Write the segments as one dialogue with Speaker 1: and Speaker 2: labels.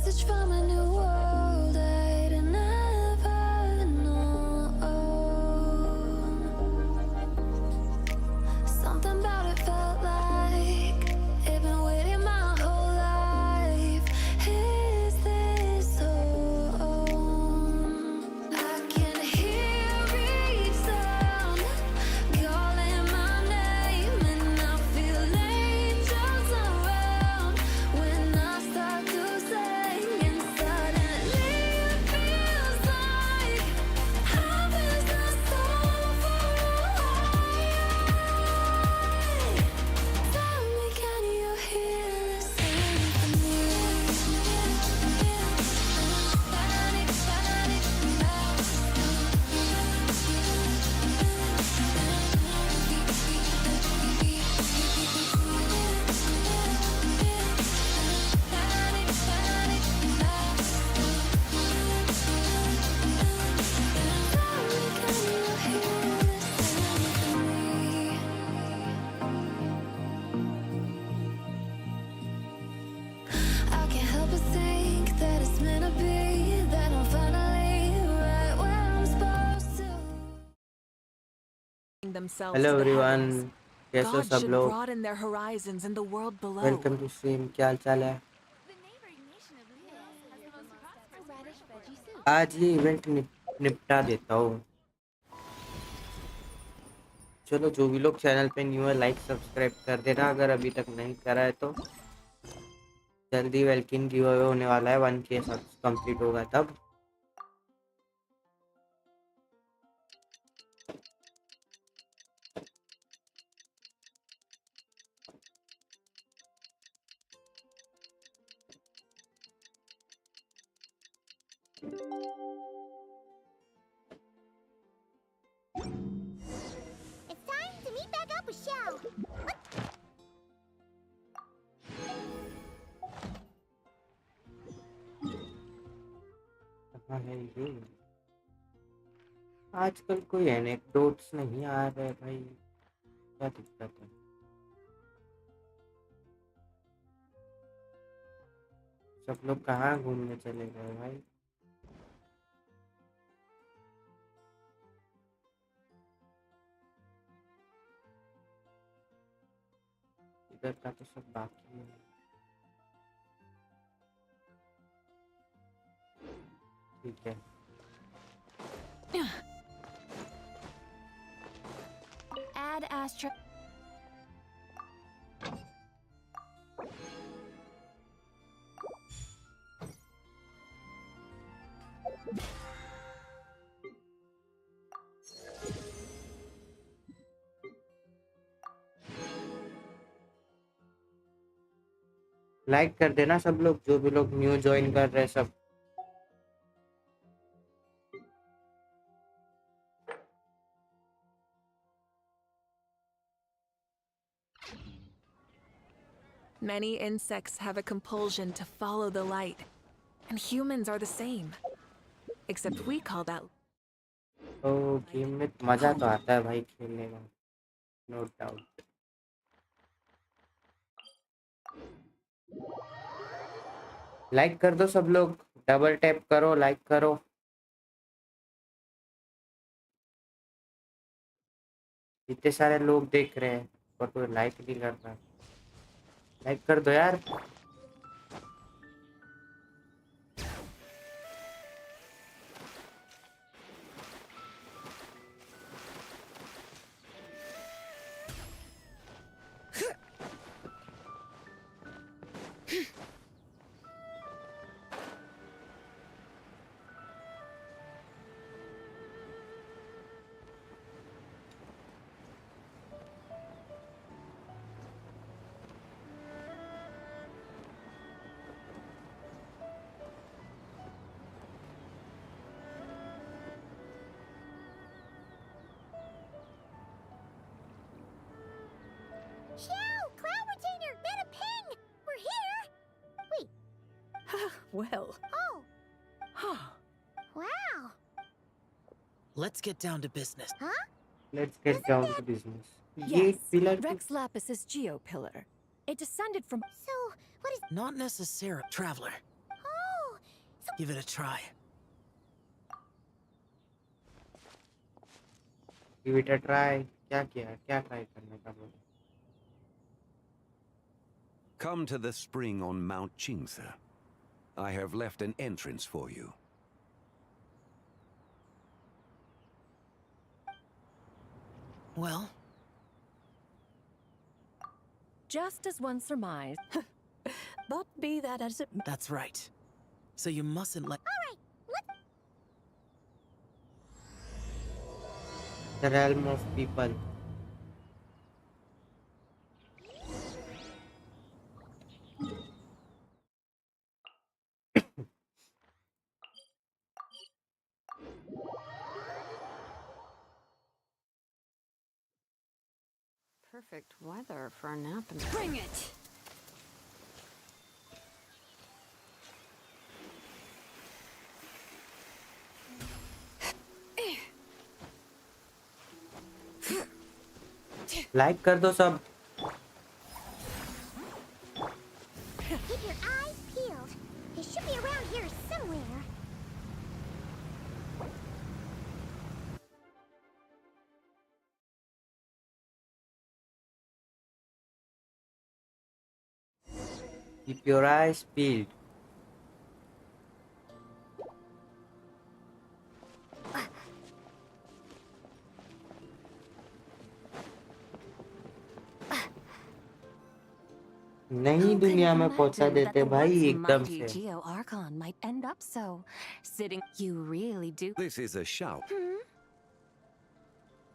Speaker 1: message from a new world I'd never known. Something about it felt like it'd been waiting my whole life. Is this home? I can hear each sound calling my name, and I feel angels around when I start to sing, and suddenly it feels like heaven's not so far away. Tell me, can you hear the symphony? I can't help but think that it's meant to be, that I'm finally right where I'm supposed to.
Speaker 2: Themselves
Speaker 3: hello
Speaker 2: to the
Speaker 3: everyone,
Speaker 2: heavens.
Speaker 3: कैसे हो
Speaker 2: God
Speaker 3: सब
Speaker 2: should
Speaker 3: लोग?
Speaker 2: broaden their horizons in the world below.
Speaker 3: Welcome to stream. क्या हाल चाल है?
Speaker 4: The neighboring nation of Lumenstone has the most prosperous radish veggie soup.
Speaker 3: आज ये इवेंट निपटा देता हूँ। चलो, जो भी लोग चैनल पे न्यू है लाइक सब्सक्राइब कर देना अगर अभी तक नहीं करा है तो। जल्दी वेलकिन गिव अवे होने वाला है, 1K कंप्लीट होगा तब।
Speaker 4: It's time to meet back up with Xiao.
Speaker 3: कहाँ है ये? आजकल कोई एनेक्डोट्स नहीं आ रहे भाई, क्या दिक्कत है? सब लोग कहाँ घूमने चले गए भाई? इधर का तो सब बाकी है। ठीक है,
Speaker 4: Add astra.
Speaker 3: लाइक कर देना सब लोग, जो भी लोग न्यू ज्वाइन कर रहे हैं सब।
Speaker 2: Many insects have a compulsion to follow the light, and humans are the same. Except we call that
Speaker 3: तो गेम में मजा तो आता है भाई खेलने में, नो डाउट। लाइक कर दो सब लोग, डबल टैप करो, लाइक करो। इतने सारे लोग देख रहे हैं पर कोई लाइक नहीं कर रहा। लाइक कर दो यार।
Speaker 4: Xiao, cloud retainer, and a ping. We're here. Wait.
Speaker 2: well.
Speaker 4: Oh,
Speaker 5: Huh.
Speaker 4: wow.
Speaker 5: Let's get down to business.
Speaker 4: Huh?
Speaker 3: Let's get down to business. ये
Speaker 6: Yes,
Speaker 3: पिलर
Speaker 6: Rex Lapis' geo pillar. It descended from.
Speaker 4: So, what is?
Speaker 5: Not necessarily, traveler.
Speaker 4: Oh,
Speaker 5: Give it a try.
Speaker 3: Give it a try. क्या किया? क्या try करने का बोला?
Speaker 6: Come to the spring on Mount Qingze. I have left an entrance for you.
Speaker 5: Well,
Speaker 7: Just as one surmised. But be that as it
Speaker 5: that's right. So you mustn't let.
Speaker 3: The realm of people.
Speaker 8: Perfect weather for a nap and
Speaker 7: bring it.
Speaker 3: Like कर दो सब.
Speaker 4: Keep your eyes peeled. They should be around here somewhere.
Speaker 3: Keep your eyes peeled. नहीं दुनिया में पहुंचा देते भाई एकदम से.
Speaker 7: Geo Archon might end up so. Sitting, you really do.
Speaker 6: This is a shout.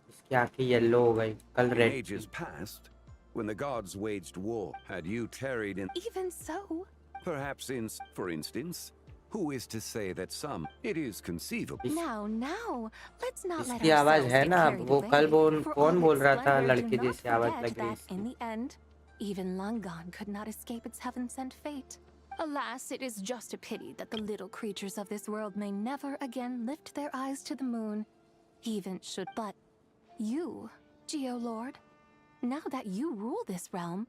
Speaker 3: इसकी आंखें येलो हो गई. कल
Speaker 6: In
Speaker 3: red.
Speaker 6: ages past, when the gods waged war, had you tarried in...
Speaker 7: Even so,
Speaker 6: Perhaps for instance, who is to say that some... It is conceivable.
Speaker 7: now, let's not let
Speaker 3: इसकी आवाज
Speaker 7: ourselves
Speaker 3: है
Speaker 7: get
Speaker 3: ना.
Speaker 7: carried
Speaker 3: वो
Speaker 7: away.
Speaker 3: कल
Speaker 7: For
Speaker 3: कौन
Speaker 7: all
Speaker 3: बोल
Speaker 7: its
Speaker 3: रहा था
Speaker 7: splendor,
Speaker 3: लड़के
Speaker 7: do not
Speaker 3: जैसी आवाज
Speaker 7: forget
Speaker 3: लग रही
Speaker 7: that in
Speaker 3: है.
Speaker 7: the end, even Langan could not escape its heaven-sent fate. Alas, it is just a pity that the little creatures of this world may never again lift their eyes to the moon. Even should but you, Geolord, now that you rule this realm,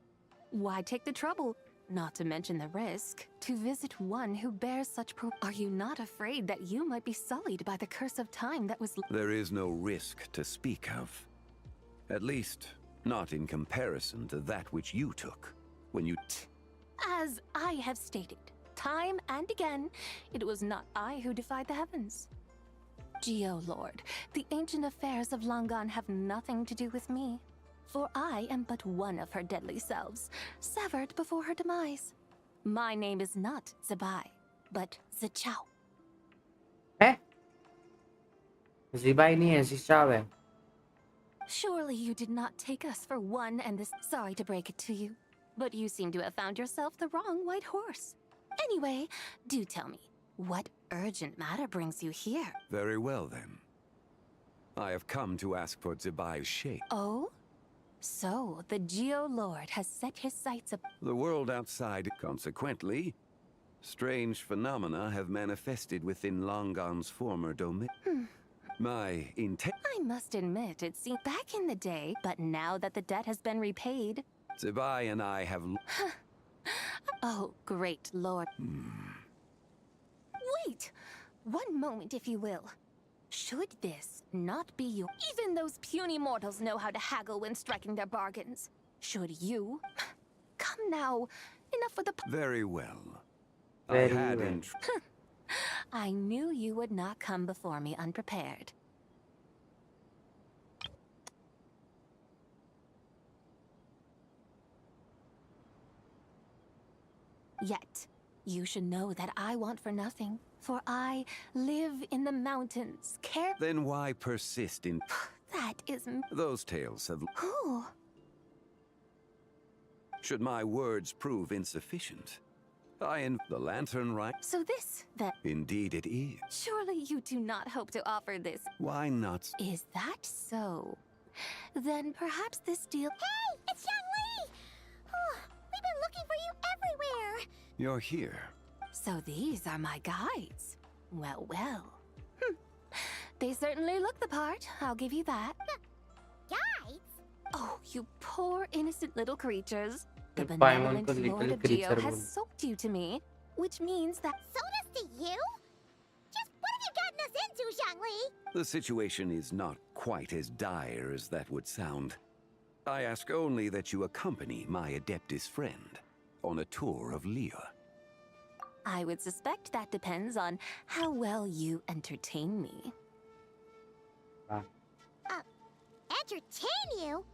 Speaker 7: why take the trouble, not to mention the risk, to visit one who bears such Are you not afraid that you might be sullied by the curse of time that was...
Speaker 6: There is no risk to speak of. At least, not in comparison to that which you took when you...
Speaker 7: As I have stated, time and again, it was not I who defied the heavens. Geolord, the ancient affairs of Langan have nothing to do with me, for I am but one of her deadly selves, severed before her demise. My name is not Zabai, but Zichao.
Speaker 3: है? ज़िबाई नहीं है, ज़िचाव है.
Speaker 7: Surely you did not take us for one and this. Sorry to break it to you, but you seem to have found yourself the wrong white horse. Anyway, do tell me, what urgent matter brings you here?
Speaker 6: Very well, then. I have come to ask for Zibai's shape.
Speaker 7: Oh? So, the Geolord has set his sights up.
Speaker 6: The world outside, consequently, strange phenomena have manifested within Langan's former domain. My intent...
Speaker 7: I must admit, it seemed back in the day, but now that the debt has been repaid...
Speaker 6: Zibai and I have...
Speaker 7: Oh, great lord. Wait! One moment, if you will. Should this not be you? Even those puny mortals know how to haggle when striking their bargains. Should you? Come now. Enough with the...
Speaker 6: Very well.
Speaker 3: Very
Speaker 6: I had
Speaker 3: well.
Speaker 7: I knew you would not come before me unprepared. Yet, you should know that I want for nothing, for I live in the mountains, care...
Speaker 6: Then why persist in...
Speaker 7: That is...
Speaker 6: Those tales have...
Speaker 7: Who?
Speaker 6: Should my words prove insufficient, I and the lantern right...
Speaker 7: So this, that...
Speaker 6: Indeed it is.
Speaker 7: Surely you do not hope to offer this.
Speaker 6: Why not?
Speaker 7: Is that so? Then perhaps this deal...
Speaker 4: Hey, it's Young Lee! Oh, we've been looking for you everywhere.
Speaker 6: You're here.
Speaker 7: So these are my guides. Well, well. They certainly look the part, I'll give you that.
Speaker 4: Guides?
Speaker 7: Oh, you poor innocent little creatures. The
Speaker 3: Paimon
Speaker 7: benevolent
Speaker 3: ko little
Speaker 7: Lord of Geo
Speaker 3: creature
Speaker 7: has
Speaker 3: बोल.
Speaker 7: soaked you to me, which means that...
Speaker 4: So does to you? Just what have you gotten us into, Zhangli?
Speaker 6: The situation is not quite as dire as that would sound. I ask only that you accompany my Adeptus friend on a tour of Liyue.
Speaker 7: I would suspect that depends on how well you entertain me.
Speaker 4: Entertain you?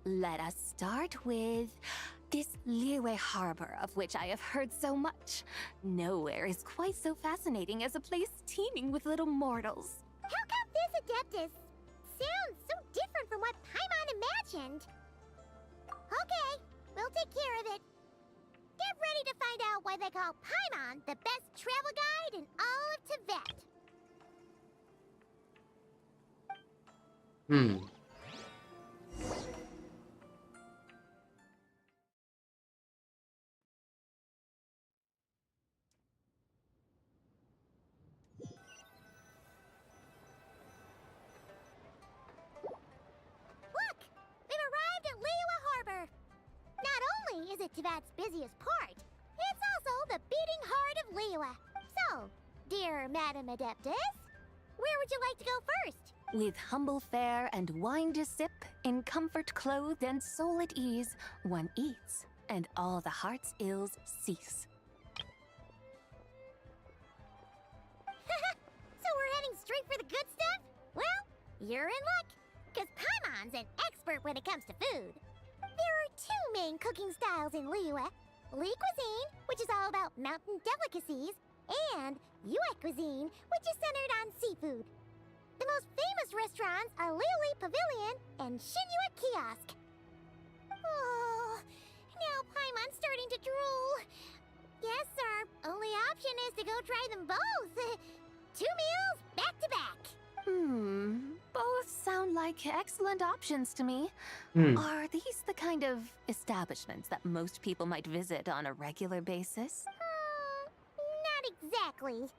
Speaker 7: Let us start with this Liyue harbor of which I have heard so much. Nowhere is quite so fascinating as a place teeming with little mortals.
Speaker 4: How come this Adeptus sounds so different from what Paimon imagined? Okay, we'll take care of it. Get ready to find out why they call Paimon the best travel guide in all of Teyvat. Look! We've arrived at Liyue Harbor. Not only is it Teyvat's busiest port, it's also the beating heart of Liyue. So, dear Madam Adeptus, where would you like to go first?
Speaker 7: With humble fare and wine to sip, in comfort clothed and soul at ease, one eats, and all the heart's ills cease.
Speaker 4: So we're heading straight for the good stuff? Well, you're in luck, because Paimon's an expert when it comes to food. There are two main cooking styles in Liyue. Li cuisine, which is all about mountain delicacies, and Yue cuisine, which is centered on seafood. The most famous restaurants are Liyue Pavilion and Shinyue Kiosk. Oh, now Paimon's starting to drool. Yes, our only option is to go try them both. 2 meals, back to back.
Speaker 7: Both sound like excellent options to me. Are these the kind of establishments that most people might visit on a regular basis?
Speaker 4: Not exactly.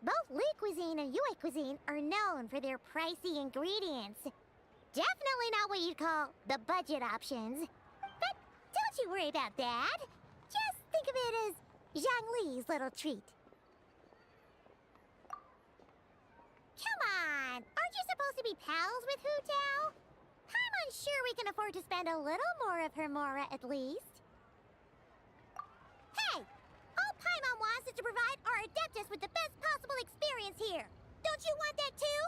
Speaker 4: Both Li cuisine and Yue cuisine are known for their pricey ingredients. Definitely not what you'd call the budget options. But don't you worry about that. Just think of it as Zhangli's little treat. Come on! Aren't you supposed to be pals with Hu Tao? I'm unsure we can afford to spend a little more of her mora at least. Hey! All Paimon wants is to provide our Adeptus with the best possible experience here. Don't you want that too?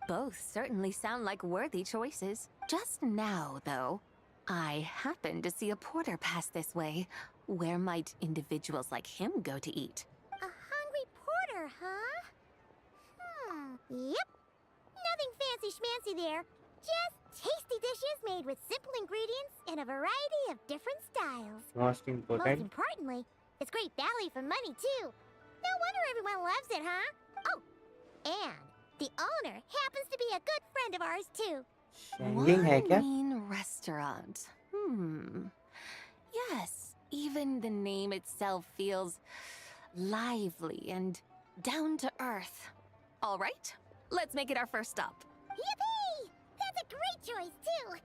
Speaker 7: Both certainly sound like worthy choices. Just now, though, I happened to see a porter pass this way. Where might individuals like him go to eat?
Speaker 4: A hungry porter, huh? Yep. Nothing fancy schmancy there. Just tasty dishes made with simple ingredients in a variety of different styles.
Speaker 3: Most
Speaker 4: Most
Speaker 3: important.
Speaker 4: importantly, it's great value for money, too. No wonder everyone loves it, huh? Oh, and the owner happens to be a good friend of ours, too.
Speaker 3: Shangling है क्या?
Speaker 7: Wine restaurant. Yes, even the name itself feels lively and down to earth. All right, let's make it our first stop.
Speaker 4: Yippee! That's a great choice, too.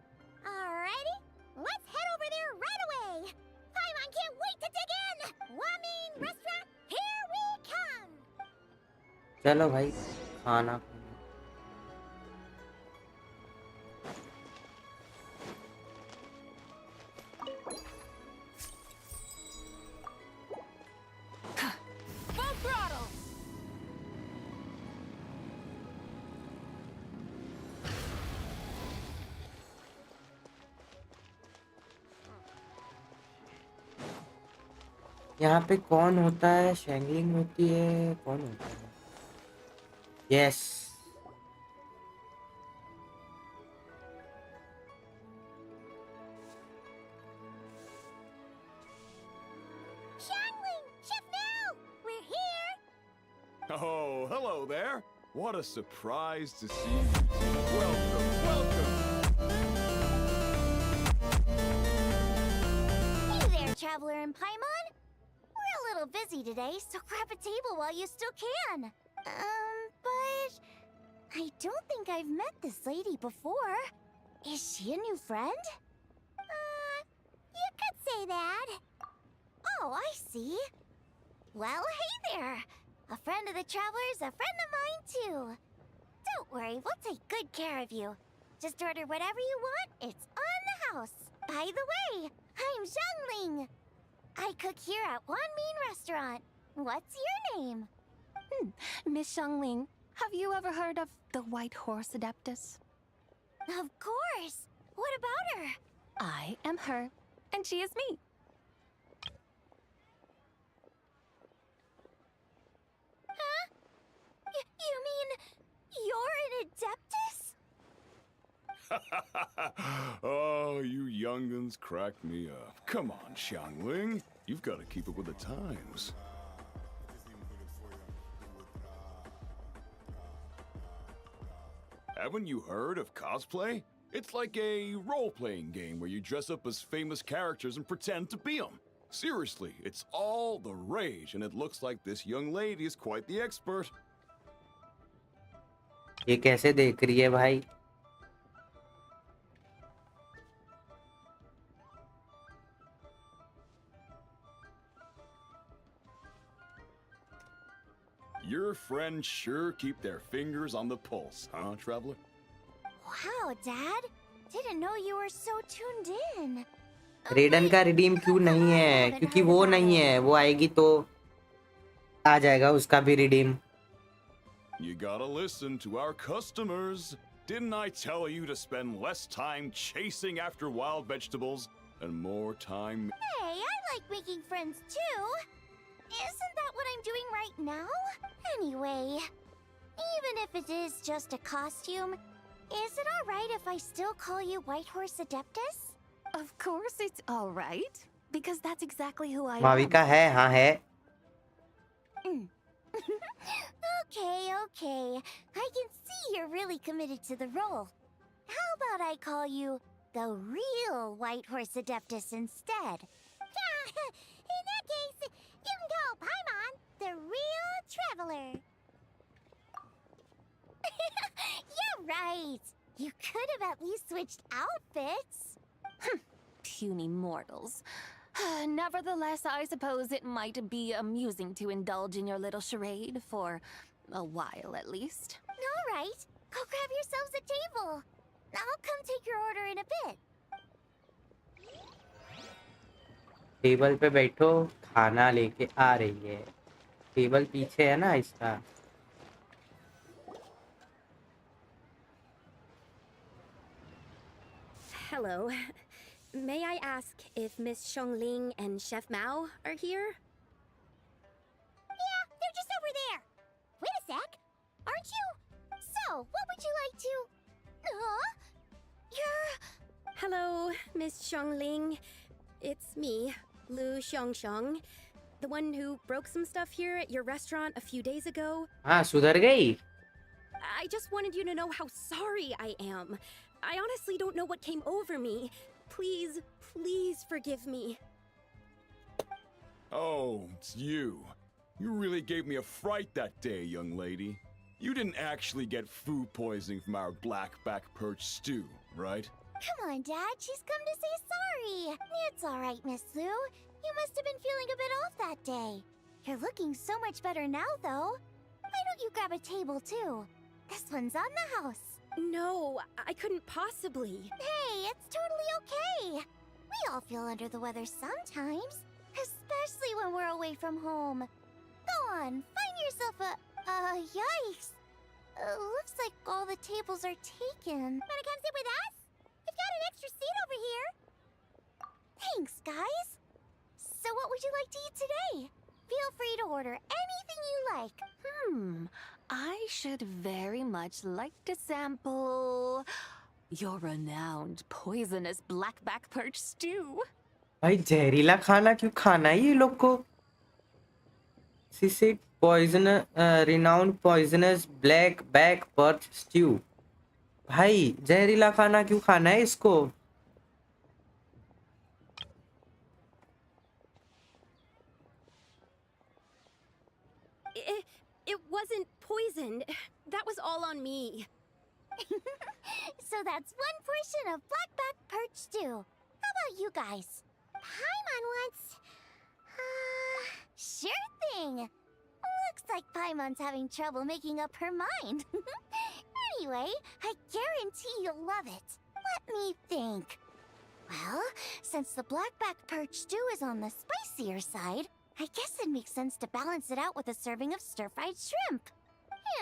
Speaker 4: Alrighty, let's head over there right away. Paimon can't wait to dig in. Wamin Restaurant, here we come.
Speaker 3: चलो भाई खाना
Speaker 2: Full throttle!
Speaker 3: यहाँ पे कौन होता है? शैंगलिंग होती है, कौन होता है? Yes
Speaker 4: Shangling, Chef Now, we're here.
Speaker 9: Oh, hello there. What a surprise to see you two. Welcome, welcome.
Speaker 4: Hey there, Traveler and Paimon. We're a little busy today, so grab a table while you still can. But I don't think I've met this lady before. Is she a new friend? You could say that. Oh, I see. Well, hey there. A friend of the traveler's a friend of mine, too. Don't worry, we'll take good care of you. Just order whatever you want, it's on the house. By the way, I'm Zhangling. I cook here at Wan Min Restaurant. What's your name?
Speaker 7: Miss Xiangling, have you ever heard of the White Horse Adeptus?
Speaker 4: Of course. What about her?
Speaker 7: I am her, and she is me.
Speaker 4: Huh? You mean you're an Adeptus?
Speaker 9: Oh, you young'uns crack me up. Come on, Xiangling. You've got to keep up with the times. Haven't you heard of cosplay? It's like a role-playing game where you dress up as famous characters and pretend to be them. Seriously, it's all the rage, and it looks like this young lady is quite the expert.
Speaker 3: ये कैसे देख रही है भाई?
Speaker 9: Your friends sure keep their fingers on the pulse, huh, traveler?
Speaker 4: Wow, Dad. Didn't know you were so tuned in.
Speaker 3: रेडन का redeem क्यों नहीं है? क्योंकि वो नहीं है, वो आएगी तो आ जाएगा उसका भी redeem.
Speaker 9: You gotta listen to our customers. Didn't I tell you to spend less time chasing after wild vegetables and more time?
Speaker 4: Hey, I like making friends too. Isn't that what I'm doing right now? Anyway, even if it is just a costume, is it alright if I still call you White Horse Adeptus?
Speaker 7: Of course it's all right, because that's exactly who I am.
Speaker 3: माविका है, हाँ है.
Speaker 4: Okay. I can see you're really committed to the role. How about I call you the real White Horse Adeptus instead? In that case, you can call Paimon the real traveler. Yeah, right. You could have at least switched outfits.
Speaker 7: Puny mortals. Nevertheless, I suppose it might be amusing to indulge in your little charade for a while at least.
Speaker 4: All right. Go grab yourselves a table. I'll come take your order in a bit.
Speaker 3: Table पे बैठो, खाना लेके आ रही है. Table पीछे है ना इसका.
Speaker 10: Hello. May I ask if Miss Xiangling and Chef Mao are here?
Speaker 4: Yeah, they're just over there. Wait a sec. Aren't you? So, what would you like to... You're...
Speaker 10: Hello, Miss Xiangling. It's me, Lu Xiangxiang, the one who broke some stuff here at your restaurant a few days ago.
Speaker 3: हाँ, सुधर गई.
Speaker 10: I just wanted you to know how sorry I am. I honestly don't know what came over me. Please forgive me.
Speaker 9: Oh, it's you. You really gave me a fright that day, young lady. You didn't actually get food poisoning from our black-back perch stew, right?
Speaker 4: Come on, Dad. She's come to say sorry. It's all right, Miss Lu. You must have been feeling a bit off that day. You're looking so much better now, though. Why don't you grab a table, too? This one's on the house.
Speaker 10: No, I couldn't possibly.
Speaker 4: Hey, it's totally okay. We all feel under the weather sometimes, especially when we're away from home. Go on, find yourself yikes. Looks like all the tables are taken. Wanna come sit with us? We've got an extra seat over here. Thanks, guys. So what would you like to eat today? Feel free to order anything you like.
Speaker 7: I should very much like to sample your renowned poisonous blackback perch stew.
Speaker 3: भाई जहरीला खाना क्यों खाना है ये लोग को? She said renowned poisonous blackback perch stew. भाई जहरीला खाना क्यों खाना है इसको?
Speaker 10: It wasn't poisoned. That was all on me.
Speaker 4: So that's one portion of blackback perch stew. How about you guys? Paimon wants... thing. Looks like Paimon's having trouble making up her mind. Anyway, I guarantee you'll love it. Let me think. Well, since the blackback perch stew is on the spicier side, I guess it makes sense to balance it out with a serving of stir-fried shrimp.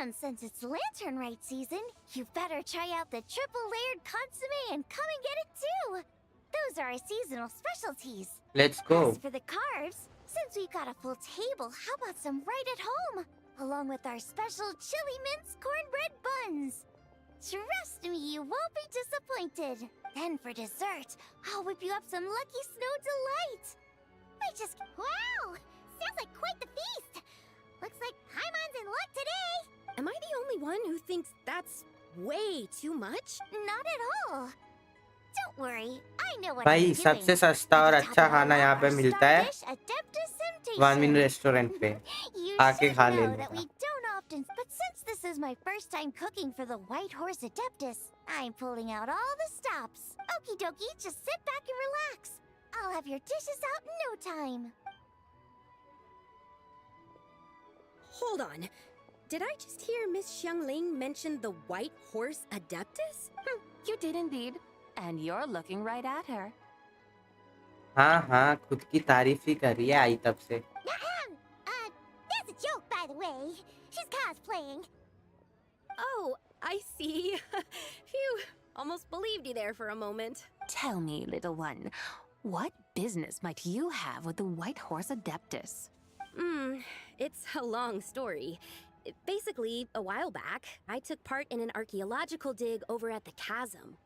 Speaker 4: And since it's lantern rite season, you better try out the triple-layered consommé and come and get it too. Those are our seasonal specialties.
Speaker 3: Let's go.
Speaker 4: As for the carbs, since we've got a full table, how about some right at home? Along with our special chili mince cornbread buns. Trust me, you won't be disappointed. Then for dessert, I'll whip you up some Lucky Snow Delight. Wow! Sounds like quite the feast! Looks like Paimon's in luck today!
Speaker 10: Am I the only one who thinks that's way too much?
Speaker 4: Not at all. Don't worry, I know what
Speaker 3: भाई
Speaker 4: I'm doing.
Speaker 3: सबसे सस्ता और अच्छा खाना यहाँ पे मिलता है वानविन रेस्टोरेंट पे
Speaker 4: You
Speaker 3: आके
Speaker 4: should
Speaker 3: खा
Speaker 4: know
Speaker 3: लेने
Speaker 4: that
Speaker 3: का
Speaker 4: we don't often, but since this is my first time cooking for the White Horse Adeptus, I'm pulling out all the stops. Okie dokie, just sit back and relax. I'll have your dishes out in no time.
Speaker 10: Hold on. Did I just hear Miss Xiangling mention the White Horse Adeptus?
Speaker 7: You did indeed. And you're looking right at her.
Speaker 3: हाँ हाँ खुद की तारीफ ही कर रही है आई तब से
Speaker 4: That's a joke, by the way. She's cosplaying.
Speaker 10: Oh, I see. Phew, almost believed you there for a moment.
Speaker 7: Tell me, little one, what business might you have with the White Horse Adeptus?
Speaker 10: It's a long story. Basically, a while back, I took part in an archaeological dig over at the chasm.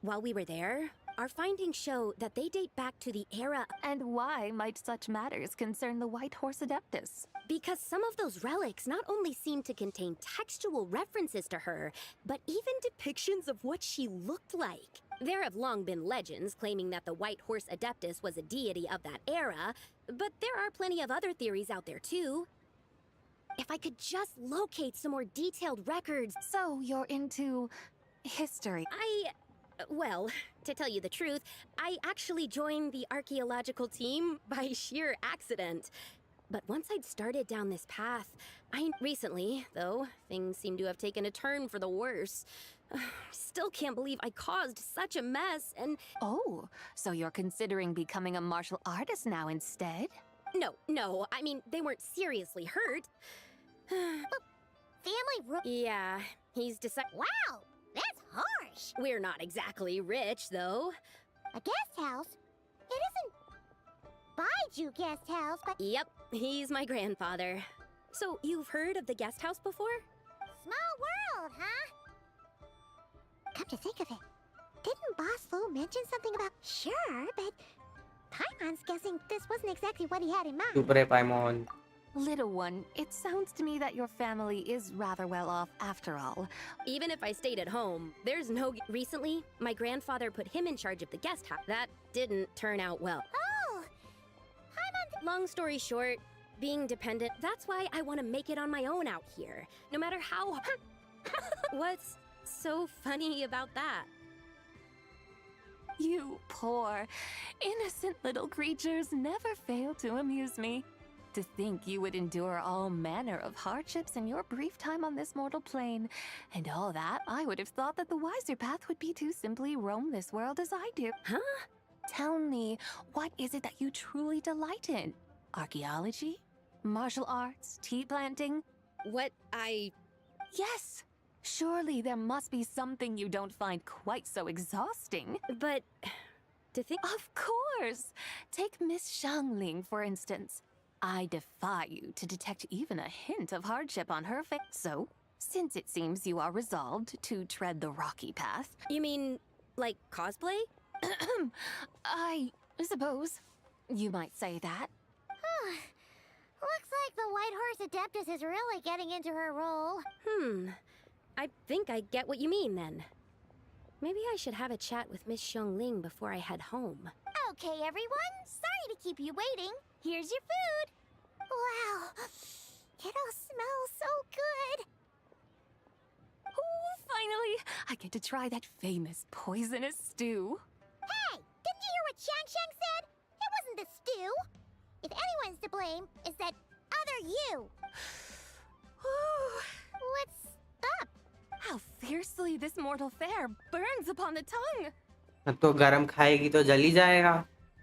Speaker 10: While we were there, our findings show that they date back to the era.
Speaker 7: And why might such matters concern the White Horse Adeptus?
Speaker 10: Because some of those relics not only seem to contain textual references to her, but even depictions of what she looked like. There have long been legends claiming that the White Horse Adeptus was a deity of that era, but there are plenty of other theories out there too. If I could just locate some more detailed records.
Speaker 7: So you're into history.
Speaker 10: Well, to tell you the truth, I actually joined the archaeological team by sheer accident. But once I'd started down this path, recently, though, things seem to have taken a turn for the worse. Still can't believe I caused such a mess, and...
Speaker 7: Oh, so you're considering becoming a martial artist now instead?
Speaker 10: No, I mean, they weren't seriously hurt.
Speaker 4: Family
Speaker 10: Yeah, he's decided...
Speaker 4: Wow, that's harsh.
Speaker 10: We're not exactly rich, though.
Speaker 4: A guest house? It isn't Baiju guest house, but...
Speaker 10: Yep, he's my grandfather. So, you've heard of the guest house before?
Speaker 4: Small world, huh? Come to think of it, didn't Boss Lu mention something about... Sure, but... Paimon's guessing this wasn't exactly what he had in mind.
Speaker 3: चुप रहे पाइमोन
Speaker 7: Little one, it sounds to me that your family is rather well off after all.
Speaker 10: Even if I stayed at home, there's no... Recently, my grandfather put him in charge of the guest house. That didn't turn out well.
Speaker 4: Oh!
Speaker 10: Long story short, being dependent, that's why I want to make it on my own out here. No matter how... What's so funny about that?
Speaker 7: You poor, innocent little creatures never fail to amuse me. To think you would endure all manner of hardships in your brief time on this mortal plane. And all that, I would have thought that the wiser path would be to simply roam this world as I do.
Speaker 10: Huh?
Speaker 7: Tell me, what is it that you truly delight in? Archaeology? Martial arts? Tea planting? Yes! Surely there must be something you don't find quite so exhausting.
Speaker 10: But... to think...
Speaker 7: Of course! Take Miss Xiangling, for instance. I defy you to detect even a hint of hardship on her face. So, since it seems you are resolved to tread the rocky path...
Speaker 10: You mean, like cosplay?
Speaker 7: I suppose you might say that.
Speaker 4: Looks like the White Horse Adeptus is really getting into her role.
Speaker 10: I think I get what you mean, then. Maybe I should have a chat with Miss Xiangling before I head home.
Speaker 4: Okay, everyone. Sorry to keep you waiting. Here's your food. Wow. It all smells so good.
Speaker 7: Oh, finally! I get to try that famous poisonous stew.
Speaker 4: Hey! Didn't you hear what Shang said? It wasn't the stew. If anyone's to blame, it's that bother you? What's up?
Speaker 7: How fiercely this mortal fare burns upon the tongue.
Speaker 3: तो गरम खाएगी तो जल ही जाएगा,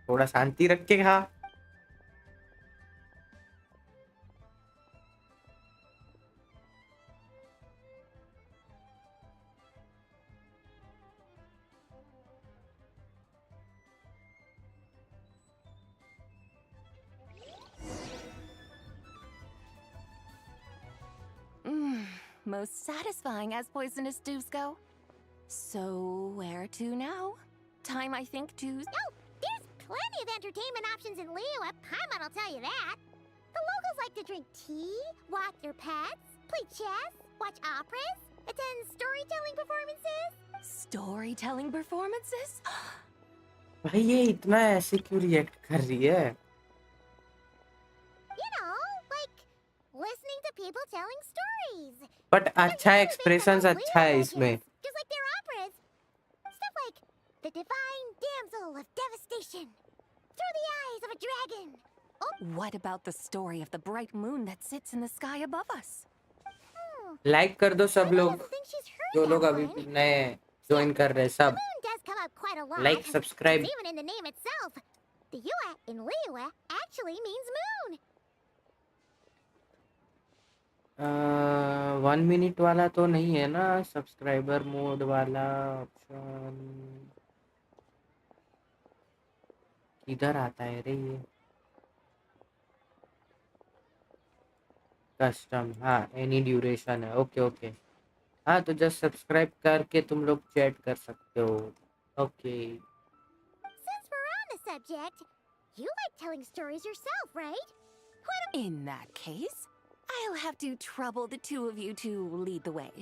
Speaker 3: थोड़ा शांति रख के खा.
Speaker 7: Most satisfying as poisonous dews go. So, where to now? Time, I think, to...
Speaker 4: Oh, there's plenty of entertainment options in Liyue. Paimon will tell you that. The locals like to drink tea, walk their pets, play chess, watch operas, attend storytelling performances.
Speaker 7: Storytelling performances?
Speaker 3: भाई ये इतना ऐसे क्यों react कर रही है?
Speaker 4: You know, like listening to people telling stories.
Speaker 3: But अच्छा expressions अच्छा है इसमें.
Speaker 4: Just like their operas. Stuff like the divine damsel of devastation through the eyes of a dragon. Oh,
Speaker 7: What about the story of the bright moon that sits in the sky above us?
Speaker 3: Like कर दो सब
Speaker 4: I
Speaker 3: लोग,
Speaker 4: don't think she's heard
Speaker 3: जो
Speaker 4: that
Speaker 3: लोग अभी
Speaker 4: one.
Speaker 3: नए join कर रहे हैं
Speaker 4: The
Speaker 3: सब.
Speaker 4: moon does come up quite a lot.
Speaker 3: Like, subscribe.
Speaker 4: It's even in the name itself. The Yue in Liyue actually means moon.
Speaker 3: 1 minute वाला तो नहीं है ना, सब्सक्राइबर मोड वाला ऑप्शन किधर आता है रे ये? कस्टम, हाँ एनी ड्यूरेशन है. ओके ओके, हाँ तो जस्ट सब्सक्राइब करके तुम लोग चैट कर सकते हो. Okay
Speaker 4: Since we're on the subject, you like telling stories yourself, right?
Speaker 7: In that case, I'll have to trouble the two of you to lead the way.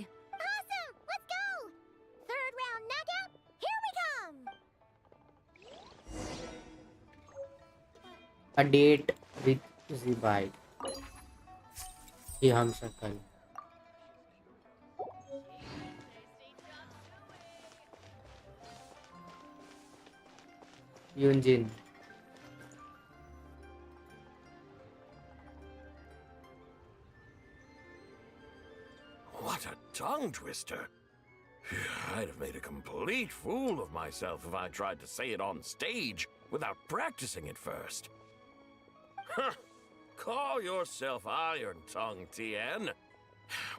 Speaker 4: Awesome! Let's go! Third round knockout, here we come!
Speaker 3: A date with ज़िबाइड, ये हम सकल. Yunjin,
Speaker 11: What a tongue twister. I'd have made a complete fool of myself if I tried to say it on stage without practicing it first. Huh. Call yourself Iron Tongue Tien.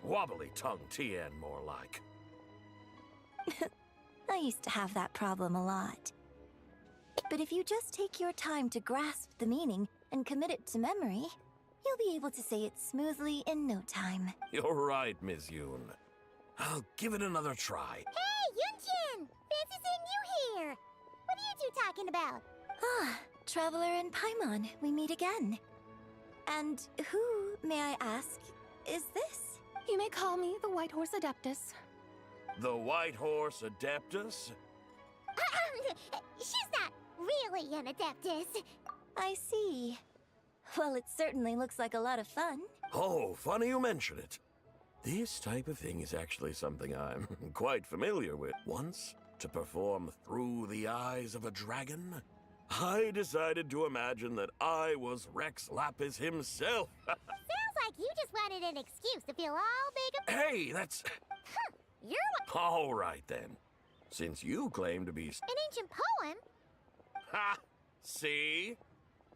Speaker 11: Wobbly Tongue Tien, more like.
Speaker 12: I used to have that problem a lot. But if you just take your time to grasp the meaning and commit it to memory, you'll be able to say it smoothly in no time.
Speaker 11: You're right, Miss Yoon. I'll give it another try.
Speaker 4: Hey, Yunchin! Fancy seeing you here! What are you two talking about?
Speaker 12: Ah, Traveler and Paimon, we meet again. And who, may I ask, is this?
Speaker 7: You may call me the White Horse Adeptus.
Speaker 11: The White Horse Adeptus?
Speaker 4: She's not really an adeptus.
Speaker 12: I see. Well, it certainly looks like a lot of fun.
Speaker 11: Oh, funny you mention it. This type of thing is actually something I'm quite familiar with. Once, to perform Through the Eyes of a Dragon, I decided to imagine that I was Rex Lapis himself.
Speaker 4: Sounds like you just wanted an excuse to feel all big.
Speaker 11: Hey, that's...
Speaker 4: You're
Speaker 11: All right, then. Since you claim to be...
Speaker 4: an ancient poem.
Speaker 11: Ha! See?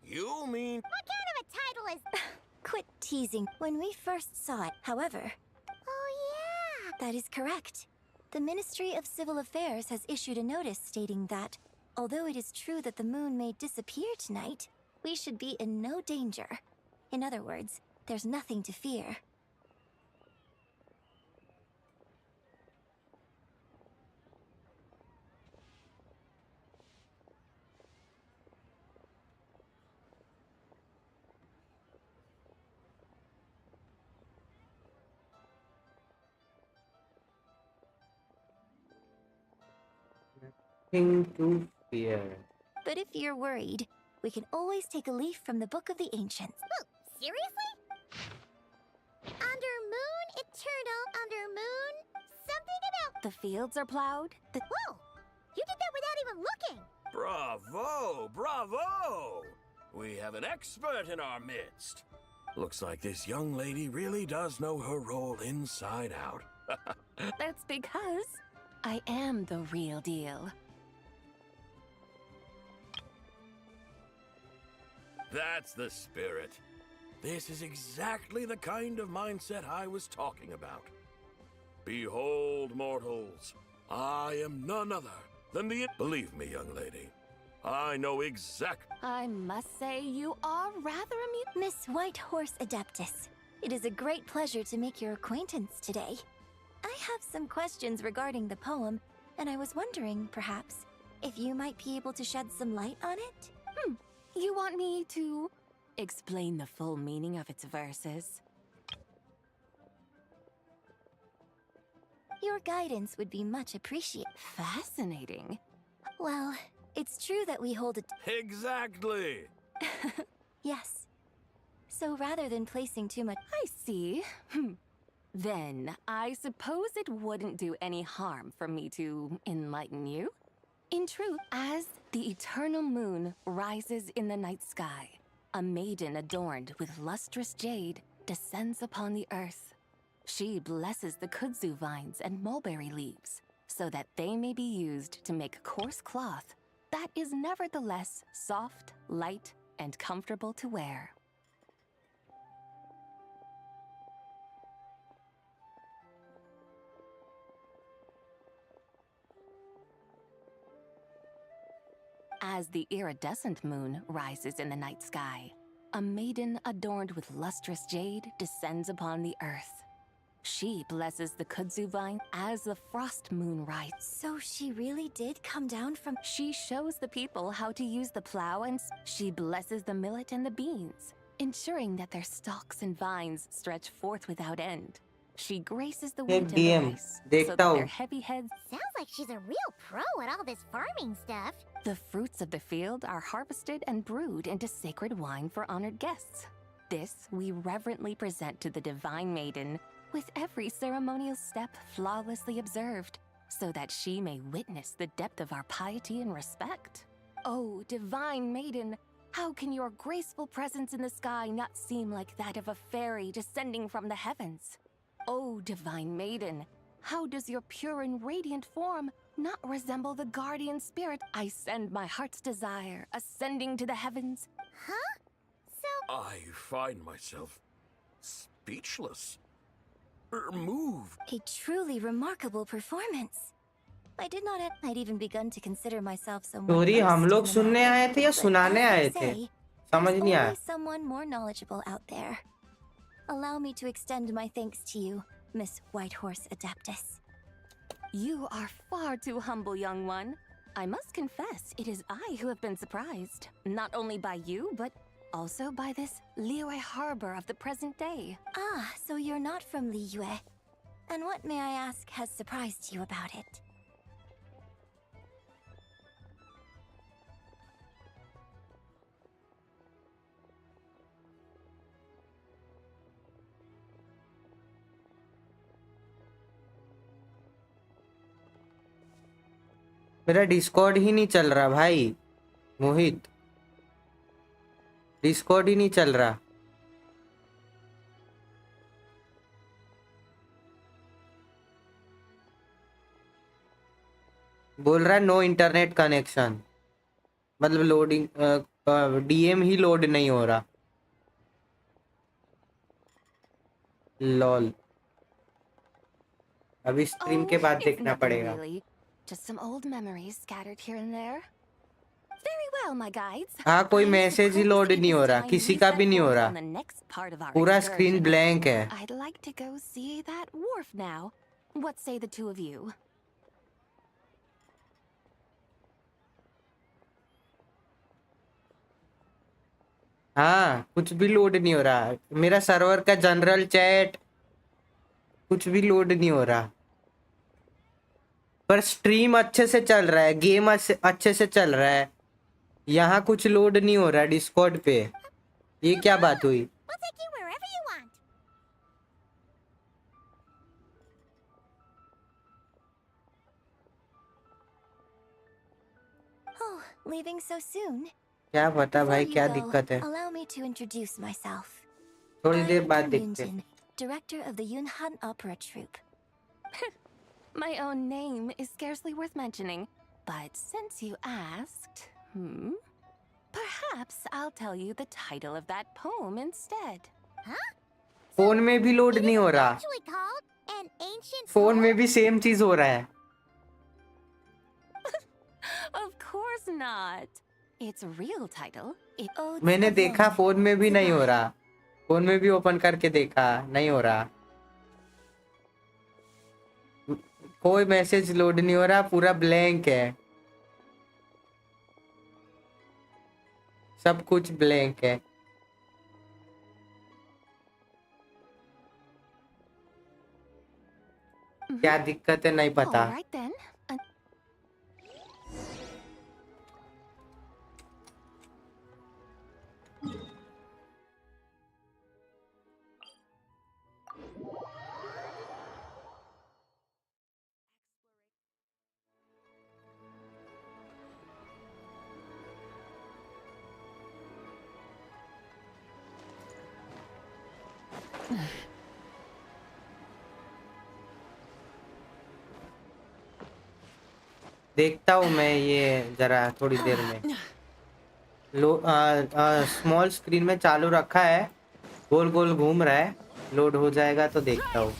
Speaker 11: You mean...
Speaker 4: What kind of a title is...
Speaker 12: Quit teasing. When we first saw it, however...
Speaker 4: Oh, yeah!
Speaker 12: That is correct. The Ministry of Civil Affairs has issued a notice stating that, although it is true that the moon may disappear tonight, we should be in no danger. In other words, there's nothing to fear.
Speaker 3: Nothing to fear.
Speaker 12: But if you're worried, we can always take a leaf from the Book of the Ancients.
Speaker 4: Oh, seriously? Under moon, eternal, under moon, something about...
Speaker 12: The fields are plowed, the...
Speaker 4: Whoa! You did that without even looking!
Speaker 11: Bravo! Bravo! We have an expert in our midst. Looks like this young lady really does know her role inside out.
Speaker 7: That's because I am the real deal.
Speaker 11: That's the spirit. This is exactly the kind of mindset I was talking about. Behold, mortals, I am none other than the... Believe me, young lady, I know
Speaker 7: I must say you are rather amusing.
Speaker 12: Miss Whitehorse Adeptus, it is a great pleasure to make your acquaintance today. I have some questions regarding the poem, and I was wondering, perhaps, if you might be able to shed some light on it?
Speaker 7: You want me to explain the full meaning of its verses?
Speaker 12: Your guidance would be much appreciated.
Speaker 7: Fascinating.
Speaker 12: Well, it's true that we hold a...
Speaker 11: Exactly!
Speaker 12: Yes. So rather than placing too much...
Speaker 7: I see. Then, I suppose it wouldn't do any harm for me to enlighten you. In truth, as the eternal moon rises in the night sky, a maiden adorned with lustrous jade descends upon the earth. She blesses the kudzu vines and mulberry leaves, so that they may be used to make coarse cloth that is nevertheless soft, light, and comfortable to wear. As the iridescent moon rises in the night sky, a maiden adorned with lustrous jade descends upon the earth. She blesses the kudzu vine as the frost moon rises.
Speaker 12: So she really did come down from...
Speaker 7: She shows the people how to use the plow and she blesses the millet and the beans, ensuring that their stalks and vines stretch forth without end. She graces the wheat and the rice, so that their heavy heads...
Speaker 4: Sounds like she's a real pro at all this farming stuff.
Speaker 7: The fruits of the field are harvested and brewed into sacred wine for honored guests. This we reverently present to the divine maiden, with every ceremonial step flawlessly observed, so that she may witness the depth of our piety and respect. Oh, divine maiden, how can your graceful presence in the sky not seem like that of a fairy descending from the heavens? Oh, divine maiden, how does your pure and radiant form not resemble the guardian spirit I send my heart's desire, ascending to the heavens?
Speaker 4: Huh? So...
Speaker 11: I find myself speechless. Moved.
Speaker 12: A truly remarkable performance. I did not have... I'd even begun to consider myself someone...
Speaker 3: story हम लोग सुनने आए थे या सुनाने आए थे? समझ नहीं आया.
Speaker 12: Someone more knowledgeable out there. Allow me to extend my thanks to you, Miss Whitehorse Adeptus.
Speaker 7: You are far too humble, young one. I must confess, it is I who have been surprised, not only by you, but also by this Liyue harbor of the present day.
Speaker 12: Ah, so you're not from Liyue. And what, may I ask, has surprised you about it?
Speaker 3: मेरा Discord ही नहीं चल रहा भाई मोहित. Discord ही नहीं चल रहा. बोल रहा है नो इंटरनेट कनेक्शन. मतलब लोडिंग डीएम ही लोड नहीं हो रहा. लॉल. अभी स्ट्रीम के बाद देखना पड़ेगा.
Speaker 7: Just some old memories scattered here and there. Very well, my guides.
Speaker 3: हाँ, कोई मैसेज ही लोड नहीं हो रहा. किसी का भी नहीं हो रहा. पूरा स्क्रीन ब्लैंक है.
Speaker 7: I'd like to go see that wharf now. What say the two of you?
Speaker 3: हाँ, कुछ भी लोड नहीं हो रहा. मेरा सर्वर का जनरल चैट कुछ भी लोड नहीं हो रहा. पर स्ट्रीम अच्छे से चल रहा है. गेम अच्छे से चल रहा है. यहाँ कुछ लोड नहीं हो रहा डिस्कॉर्ड पे. ये क्या बात हुई?
Speaker 4: We'll take you wherever you want.
Speaker 12: Oh, leaving so soon?
Speaker 3: क्या पता भाई
Speaker 12: Before you
Speaker 3: क्या
Speaker 12: go,
Speaker 3: दिक्कत है.
Speaker 12: allow me to introduce myself.
Speaker 3: थोड़ी देर
Speaker 12: I'm
Speaker 3: बाद
Speaker 12: Kim
Speaker 3: देखते हैं।
Speaker 12: Yoonjin, director of the Yunhan Opera Troupe.
Speaker 7: My own name is scarcely worth mentioning, but since you asked, perhaps I'll tell you the title of that poem instead.
Speaker 3: Phone में भी load नहीं हो रहा,
Speaker 4: Actually called an ancient
Speaker 3: phone में
Speaker 4: poem?
Speaker 3: भी same चीज हो रहा है।
Speaker 7: Of course not. Its real title is Odes
Speaker 3: मैंने
Speaker 7: of
Speaker 3: देखा
Speaker 7: Longing.
Speaker 3: फोन में भी नहीं हो रहा, फोन में भी ओपन करके देखा, नहीं हो रहा, कोई मैसेज लोड नहीं हो रहा, पूरा ब्लैंक है, सब कुछ ब्लैंक है। क्या दिक्कत है नहीं पता।
Speaker 7: All right then.
Speaker 3: देखता हूँ मैं ये जरा थोड़ी देर में। स्मॉल स्क्रीन में चालू रखा है, गोल गोल घूम रहा है, लोड हो जाएगा तो देखता हूँ।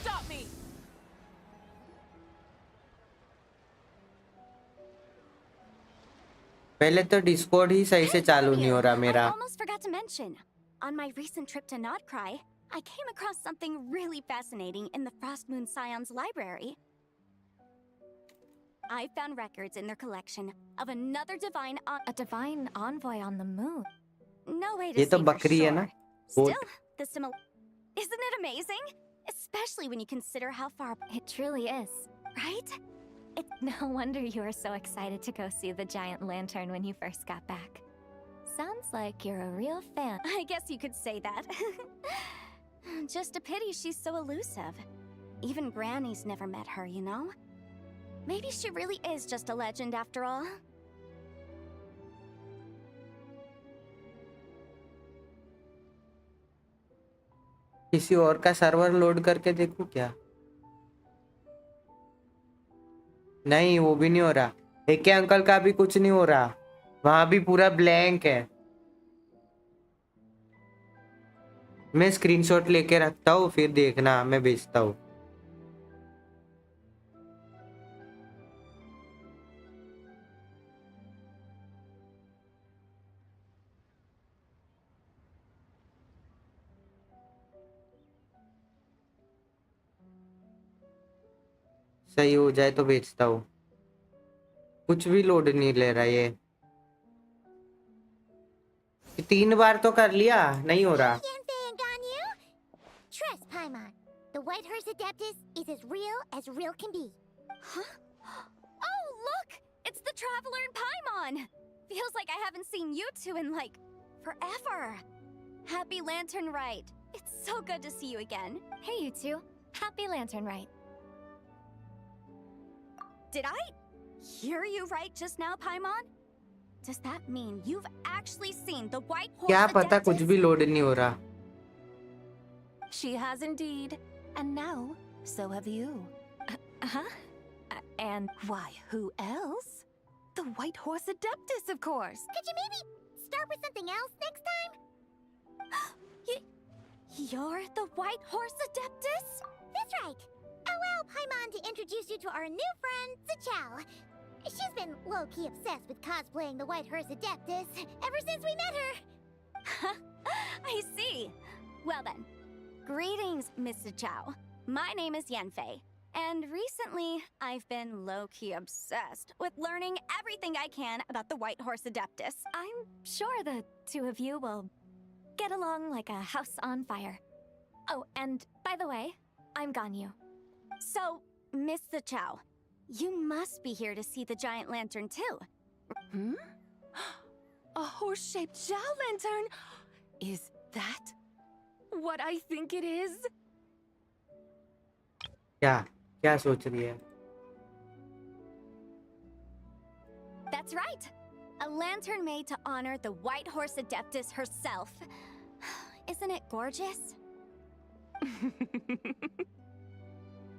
Speaker 3: पहले तो डिस्कॉर्ड ही सही से चालू नहीं हो रहा मेरा।
Speaker 10: I almost forgot to mention. On my recent trip to Nodcry, I came across something really fascinating in the Frost Moon Scion's library. I found records in their collection of another
Speaker 12: A divine envoy on the moon.
Speaker 10: No way to
Speaker 3: ये
Speaker 10: say
Speaker 3: तो
Speaker 10: for
Speaker 3: बकरी है ना?
Speaker 10: sure. Still, isn't it amazing? Especially when you consider how far
Speaker 12: It truly is.
Speaker 10: right?
Speaker 12: It's no wonder you were so excited to go see the giant lantern when you first got back. Sounds like you're a real fan.
Speaker 10: I guess you could say that. Just a pity she's so elusive. Even Granny's never met her, you know? Maybe she really is just a legend after all.
Speaker 3: किसी और का server load करके देखूं क्या? नहीं, वो भी नहीं हो रहा। एक के अंकल का भी कुछ नहीं हो रहा, वहां भी पूरा ब्लैंक है। मैं स्क्रीनशॉट लेके रखता हूँ, फिर देखना मैं भेजता हूँ। सही हो जाए तो भेजता हूँ। कुछ भी लोड नहीं ले रहा ये 3 बार तो कर लिया, नहीं हो रहा।
Speaker 4: Yanfei and Ganyu? Trust Paimon. The White Horse Adeptus is as real can be.
Speaker 10: Huh? Oh, look! It's the Traveler and Paimon! Feels like I haven't seen you two in, like, forever. Happy Lantern Rite. It's so good to see you again.
Speaker 12: Hey, you two. Happy Lantern Rite.
Speaker 10: Did I hear you right just now, Paimon? Does that mean you've actually seen the White Horse
Speaker 3: क्या पता,
Speaker 10: Adeptus?
Speaker 3: कुछ भी load नहीं हो रहा।
Speaker 7: She has indeed. And now, so have you.
Speaker 12: Huh?
Speaker 7: And why, who else? The White Horse Adeptus, of course.
Speaker 4: Could you maybe start with something else next time?
Speaker 10: You're the White Horse Adeptus?
Speaker 4: That's right. Allow Paimon to introduce you to our new friend, Zichao. She's been low-key obsessed with cosplaying the White Horse Adeptus ever since we met her.
Speaker 10: I see. Well then, greetings, Mr. Chow. My name is Yanfei, and recently I've been low-key obsessed with learning everything I can about the White Horse Adeptus.
Speaker 12: I'm sure the two of you will get along like a house on fire. Oh, and by the way, I'm Ganyu.
Speaker 10: So, Mr. Chow, you must be here to see the giant lantern too.
Speaker 7: Hmm? A horse-shaped Zhao lantern? Is that what I think it is?
Speaker 3: क्या सोच रही है?
Speaker 10: That's right. A lantern made to honor the White Horse Adeptus herself. Isn't it gorgeous?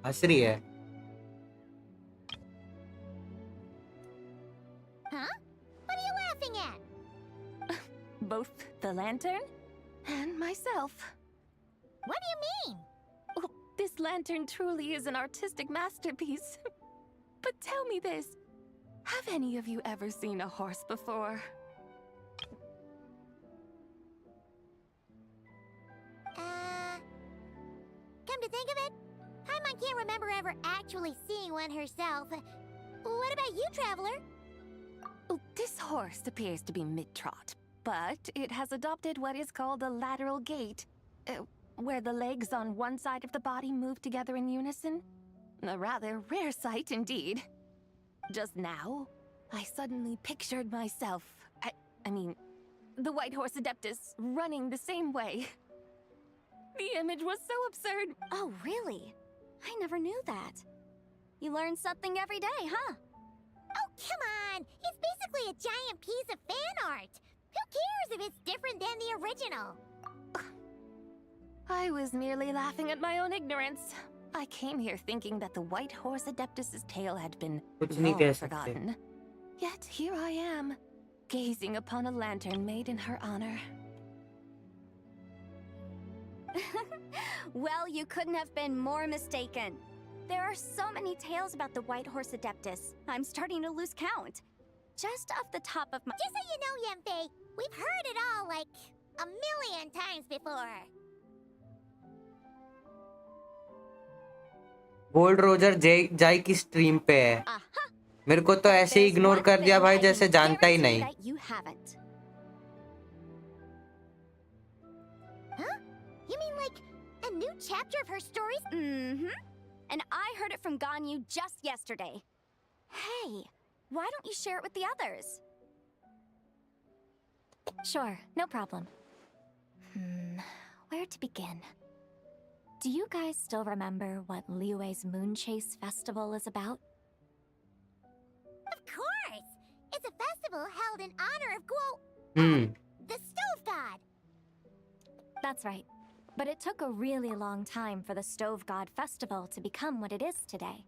Speaker 3: हंस रही है.
Speaker 4: Huh? What are you laughing at?
Speaker 7: Both the lantern and myself.
Speaker 4: What do you mean?
Speaker 7: Oh, this lantern truly is an artistic masterpiece. But tell me this. Have any of you ever seen a horse before?
Speaker 4: Come to think of it, Paimon can't remember ever actually seeing one herself. What about you, Traveler?
Speaker 7: Oh, this horse appears to be mid-trot, but it has adopted what is called a lateral gait, where the legs on one side of the body move together in unison. A rather rare sight indeed. Just now, I suddenly pictured myself, I mean, the White Horse Adeptus running the same way. The image was so absurd.
Speaker 10: Oh, really? I never knew that. You learn something every day, huh?
Speaker 4: Oh, come on! It's basically a giant piece of fan art! Who cares if it's different than the original?
Speaker 7: I was merely laughing at my own ignorance. I came here thinking that the White Horse Adeptus's tale had been
Speaker 3: कुछ नहीं
Speaker 7: long
Speaker 3: कह सकते.
Speaker 7: forgotten. Yet here I am, gazing upon a lantern made in her honor.
Speaker 10: Well, you couldn't have been more mistaken. There are so many tales about the White Horse Adeptus. I'm starting to lose count. Just off the top of my...
Speaker 4: Just so you know, Yunfei, we've heard it all like a million times before.
Speaker 3: Gold Roger जाई की stream पे है. मेरे को तो ऐसे ही ignore कर दिया भाई, जैसे जानता ही नहीं.
Speaker 10: You haven't.
Speaker 4: Huh? You mean like a new chapter of her stories?
Speaker 10: Mm-hmm. And I heard it from Ganyu just yesterday. Hey, why don't you share it with the others?
Speaker 12: Sure, no problem. Where to begin? Do you guys still remember what Liyue's Moon Chase Festival is about?
Speaker 4: Of course! It's a festival held in honor of Guo... the Stove God!
Speaker 12: That's right. But it took a really long time for the Stove God Festival to become what it is today.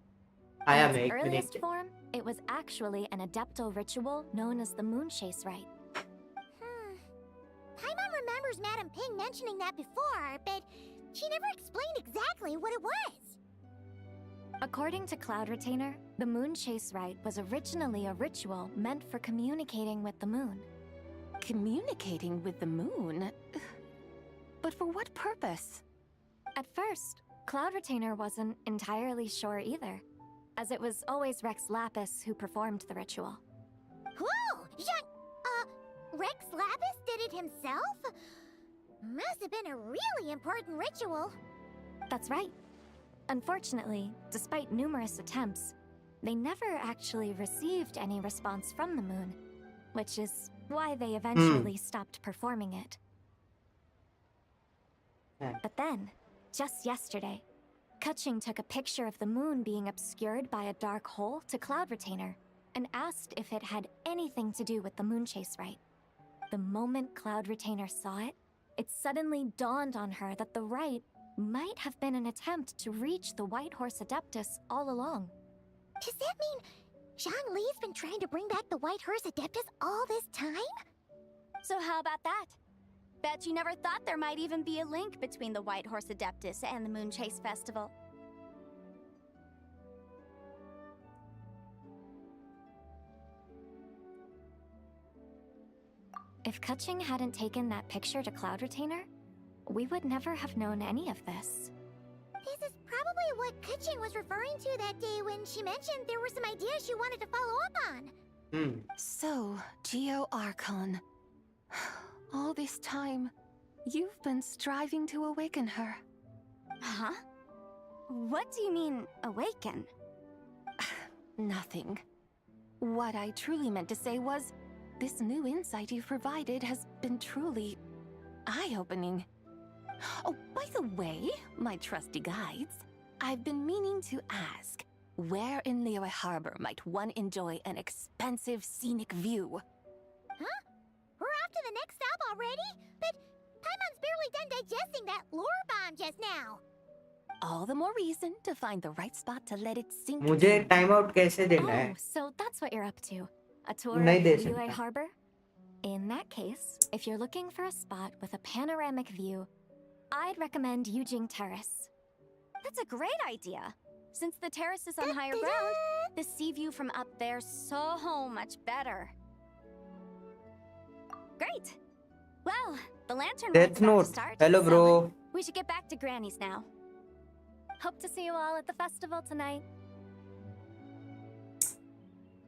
Speaker 12: In its earliest form, it was actually an adeptal ritual known as the Moon Chase Rite.
Speaker 4: Paimon remembers Madame Ping mentioning that before, but she never explained exactly what it was.
Speaker 12: According to Cloud Retainer, the Moon Chase Rite was originally a ritual meant for communicating with the moon.
Speaker 7: Communicating with the moon? But for what purpose?
Speaker 12: At first, Cloud Retainer wasn't entirely sure either, as it was always Rex Lapis who performed the ritual.
Speaker 4: Whoa! Rex Lapis did it himself? Must have been a really important ritual.
Speaker 12: That's right. Unfortunately, despite numerous attempts, they never actually received any response from the moon, which is why they eventually stopped performing it. But then, just yesterday, Kaching took a picture of the moon being obscured by a dark hole to Cloud Retainer and asked if it had anything to do with the Moon Chase Rite. The moment Cloud Retainer saw it, it suddenly dawned on her that the rite might have been an attempt to reach the White Horse Adeptus all along.
Speaker 4: Does that mean Zhang Li's been trying to bring back the White Horse Adeptus all this time?
Speaker 10: So how about that? Bet you never thought there might even be a link between the White Horse Adeptus and the Moon Chase Festival.
Speaker 12: If Kaching hadn't taken that picture to Cloud Retainer, we would never have known any of this.
Speaker 4: This is probably what Kaching was referring to that day when she mentioned there were some ideas she wanted to follow up on.
Speaker 7: So, Geo Archon. All this time, you've been striving to awaken her.
Speaker 10: Huh? What do you mean, awaken?
Speaker 7: Nothing. What I truly meant to say was, this new insight you've provided has been truly eye-opening. Oh, by the way, my trusty guides, I've been meaning to ask, where in Liyue Harbor might one enjoy an expensive scenic view?
Speaker 4: Huh? We're off to the next stop already? But Paimon's barely done digesting that lore bomb just now. now.
Speaker 7: All the more reason to find the right spot to let it sink
Speaker 3: मुझे
Speaker 7: in.
Speaker 3: Time out कैसे देना है?
Speaker 10: Oh, so that's what you're up to. A tour
Speaker 3: नहीं
Speaker 10: of
Speaker 3: they
Speaker 10: Liyue
Speaker 3: सकता.
Speaker 10: Harbor? In that case, if you're looking for a spot with a panoramic view, I'd recommend Yujing Terrace. That's a great idea. Since the terrace is on higher ground, the sea view from up there's so much better. Great. Well, the lantern
Speaker 3: Death
Speaker 10: ride's about
Speaker 3: Note.
Speaker 10: to start.
Speaker 3: Hello,
Speaker 10: so
Speaker 3: bro.
Speaker 10: we should get back to Granny's now. Hope to see you all at the festival tonight.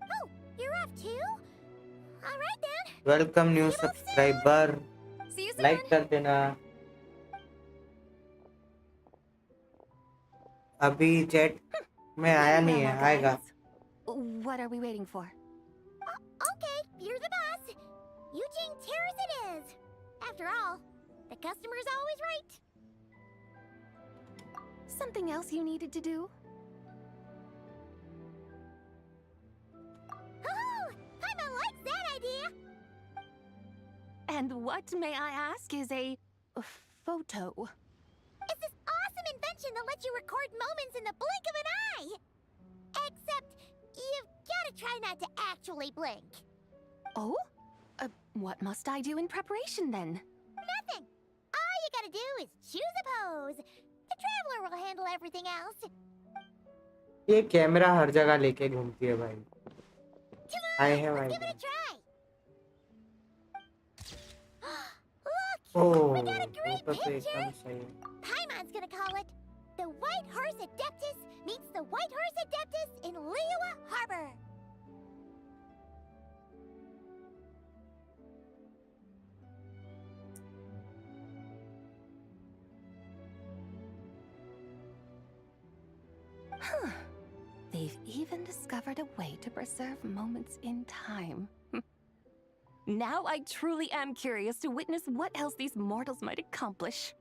Speaker 4: Oh, you're off too? All right then.
Speaker 3: Welcome new subscriber.
Speaker 10: See you soon.
Speaker 3: Like कर देना. अभी chat में आया नहीं है, आएगा.
Speaker 7: What are we waiting for?
Speaker 4: Okay, you're the boss. Yujing Terrace it is. After all, the customer's always right.
Speaker 7: Something else you needed to do?
Speaker 4: Oh, Paimon likes that idea.
Speaker 7: And what, may I ask, is a photo?
Speaker 4: It's this awesome invention that lets you record moments in the blink of an eye. Except, you've gotta try not to actually blink.
Speaker 7: Oh? What must I do in preparation then?
Speaker 4: Nothing. All you gotta do is choose a pose. The traveler will handle everything else.
Speaker 3: ये camera हर जगह लेके घूमती है भाई.
Speaker 4: Come
Speaker 3: I
Speaker 4: on,
Speaker 3: have
Speaker 4: let's give
Speaker 3: idea.
Speaker 4: it a try. Look,
Speaker 3: Oh,
Speaker 4: we got a great
Speaker 3: photo तो
Speaker 4: picture.
Speaker 3: एकदम सही है.
Speaker 4: Paimon's gonna call it the White Horse Adeptus meets the White Horse Adeptus in Liyue Harbor.
Speaker 7: Huh. They've even discovered a way to preserve moments in time. Now I truly am curious to witness what else these mortals might accomplish.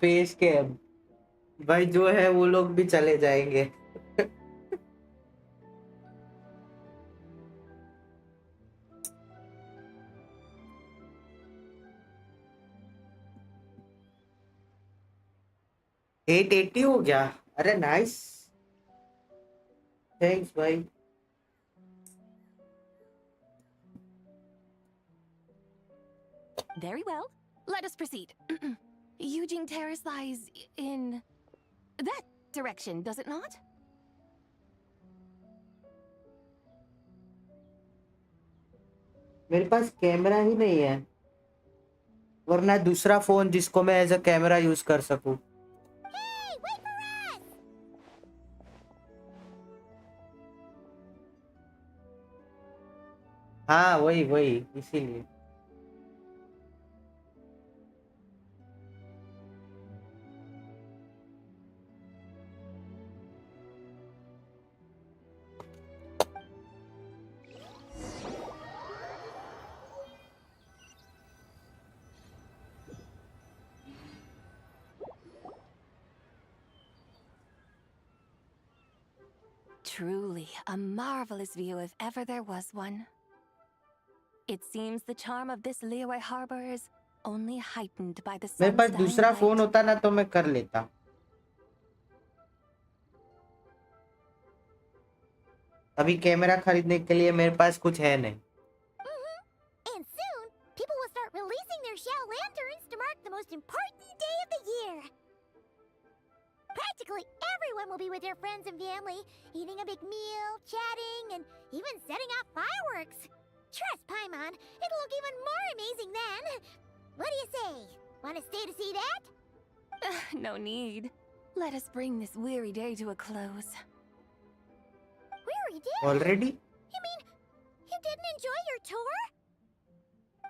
Speaker 3: Face cam भाई जो है वो लोग भी चले जाएंगे. $880 हो गया. अरे नाइस. थैंक्स भाई.
Speaker 7: Very well. Let us proceed. Yujing Terrace lies in that direction, does it not?
Speaker 3: मेरे पास कैमरा ही नहीं है, वरना दूसरा फोन जिसको मैं एज अ कैमरा यूज कर सकूं.
Speaker 4: Hey, wait for us!
Speaker 3: हाँ वही वही इसीलिए.
Speaker 7: Truly a marvelous view if ever there was one. It seems the charm of this Liyue Harbor is only heightened by the
Speaker 3: मेरे
Speaker 7: sun's
Speaker 3: पास
Speaker 7: dying
Speaker 3: दूसरा
Speaker 7: light.
Speaker 3: Phone होता ना तो मैं कर लेता. अभी कैमरा खरीदने के लिए मेरे पास कुछ है नहीं.
Speaker 4: And soon, people will start releasing their shell lanterns to mark the most important day of the year. Practically everyone will be with their friends and family, eating a big meal, chatting, and even setting off fireworks. Trust Paimon, it'll look even more amazing then. What do you say? Want to stay to see that?
Speaker 7: No need. Let us bring this weary day to a close.
Speaker 4: Weary day?
Speaker 3: Already?
Speaker 4: You mean you didn't enjoy your tour?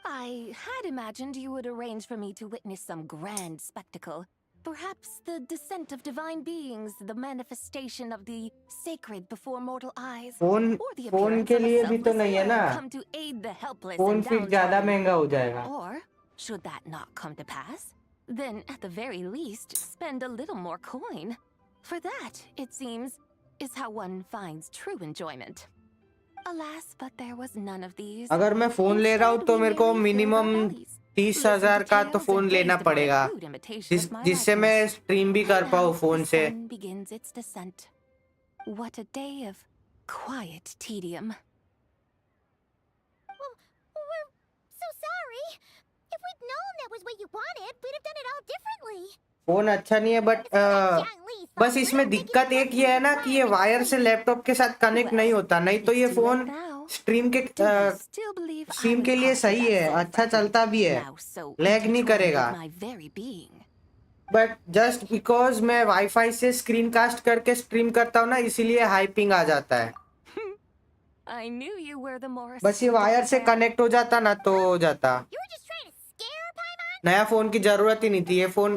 Speaker 7: I had imagined you would arrange for me to witness some grand spectacle. Perhaps the descent of divine beings, the manifestation of the sacred before mortal eyes,
Speaker 3: phone
Speaker 7: or the
Speaker 3: phone
Speaker 7: appearance
Speaker 3: के
Speaker 7: of a
Speaker 3: लिए भी तो
Speaker 7: selfless
Speaker 3: नहीं है
Speaker 7: hero
Speaker 3: ना.
Speaker 7: come to aid the helpless
Speaker 3: phone
Speaker 7: and
Speaker 3: फिर ज्यादा
Speaker 7: downtrodden.
Speaker 3: महंगा हो जाएगा.
Speaker 7: Or, should that not come to pass, then at the very least, spend a little more coin. For that, it seems, is how one finds true enjoyment. Alas, but there was none of these.
Speaker 3: अगर मैं phone ले रहा हूँ तो मेरे को minimum 30,000 का तो फोन लेना पड़ेगा जिससे मैं स्ट्रीम भी कर पाऊँ फोन से.
Speaker 7: Begins its descent. What a day of quiet tedium.
Speaker 4: We're so sorry. If we'd known that was what you wanted, we'd have done it all differently.
Speaker 3: Phone अच्छा नहीं है बट बस इसमें दिक्कत एक ये है ना कि ये वायर से लैपटॉप के साथ कनेक्ट नहीं होता. नहीं तो ये फोन स्ट्रीम के लिए सही है, अच्छा चलता भी है, लैग नहीं करेगा. बट जस्ट बिकॉज मैं वाईफाई से स्क्रीन कास्ट करके स्ट्रीम करता हूँ ना, इसीलिए हाइपिंग आ जाता है. बस ये वायर से कनेक्ट हो जाता ना तो हो जाता. नया फोन की जरूरत ही नहीं थी. ये फोन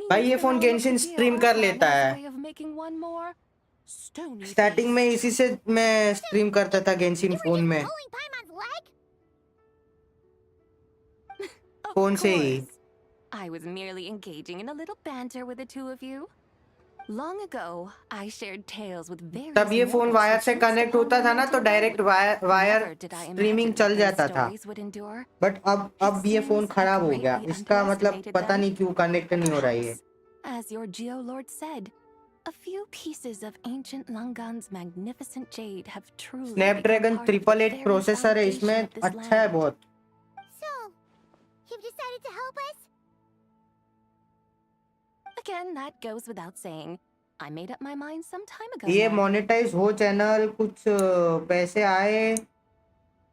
Speaker 3: भाई, ये फोन गेंशिन स्ट्रीम कर लेता है. स्टार्टिंग में इसी से मैं स्ट्रीम करता था गेंशिन फोन में, फोन से ही.
Speaker 7: I was merely engaging in a little banter with the two of you. Long ago, I shared tales with various.
Speaker 3: तब ये फोन वायर से कनेक्ट होता था ना तो डायरेक्ट वायर स्ट्रीमिंग चल जाता था. बट अब ये फोन खराब हो गया. इसका मतलब पता नहीं क्यों कनेक्ट नहीं हो रहा है.
Speaker 7: As your Geolord said, a few pieces of ancient Langan's magnificent jade have truly.
Speaker 3: Snapdragon 888 processor है इसमें, अच्छा है बहुत.
Speaker 4: So, you've decided to help us?
Speaker 7: Again, that goes without saying. I made up my mind some time ago.
Speaker 3: ये monetise हो channel, कुछ पैसे आए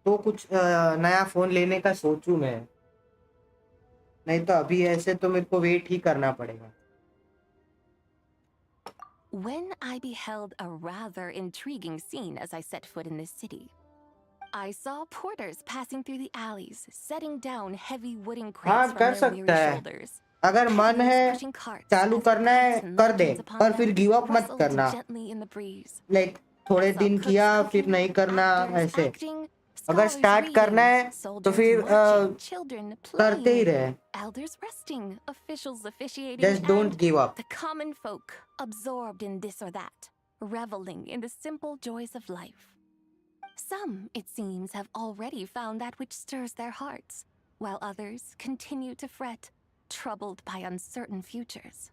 Speaker 3: तो कुछ नया फोन लेने का सोचूं मैं. नहीं तो अभी ऐसे तो मेरे को वेट ही करना पड़ेगा.
Speaker 7: When I beheld a rather intriguing scene as I set foot in this city, I saw porters passing through the alleys, setting down heavy wooden crates from their weary shoulders.
Speaker 3: अगर मन है चालू करना है कर दे, पर फिर गिव अप मत करना. लाइक थोड़े दिन किया फिर नहीं करना. ऐसे अगर स्टार्ट करना है तो फिर करते ही रहे. Just don't give up.
Speaker 7: The common folk absorbed in this or that, reveling in the simple joys of life. Some, it seems, have already found that which stirs their hearts, while others continue to fret, troubled by uncertain futures.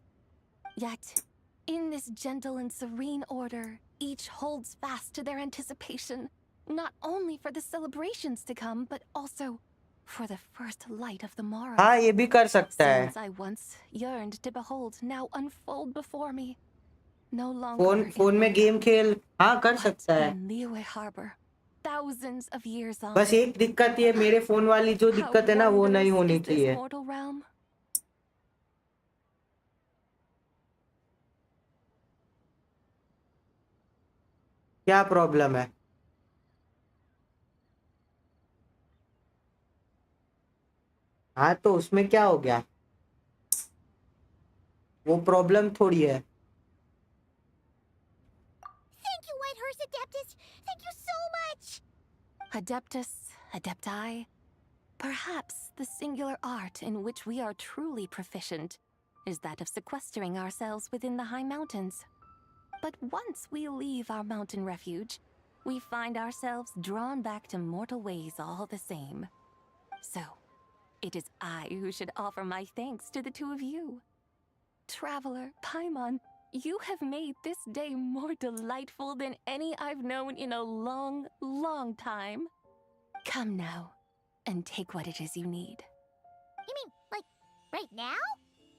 Speaker 7: Yet, in this gentle and serene order, each holds fast to their anticipation, not only for the celebrations to come, but also for the first light of the morrow.
Speaker 3: हाँ, ये भी कर सकता है.
Speaker 7: Scenes I once yearned to behold now unfold before me. No longer
Speaker 3: phone में game खेल, हाँ कर सकता है.
Speaker 7: Liyue Harbor, thousands of years on.
Speaker 3: बस एक दिक्कत ये मेरे फोन वाली जो दिक्कत है ना वो नहीं होनी चाहिए. क्या प्रॉब्लम है? हाँ तो उसमें क्या हो गया? वो प्रॉब्लम थोड़ी है.
Speaker 4: Thank you, White Horse Adeptus. Thank you so much.
Speaker 7: Adeptus, Adepti. Perhaps the singular art in which we are truly proficient is that of sequestering ourselves within the high mountains. But once we leave our mountain refuge, we find ourselves drawn back to mortal ways all the same. So, it is I who should offer my thanks to the two of you. Traveler, Paimon, you have made this day more delightful than any I've known in a long, long time. Come now, and take what it is you need.
Speaker 4: You mean, like, right now?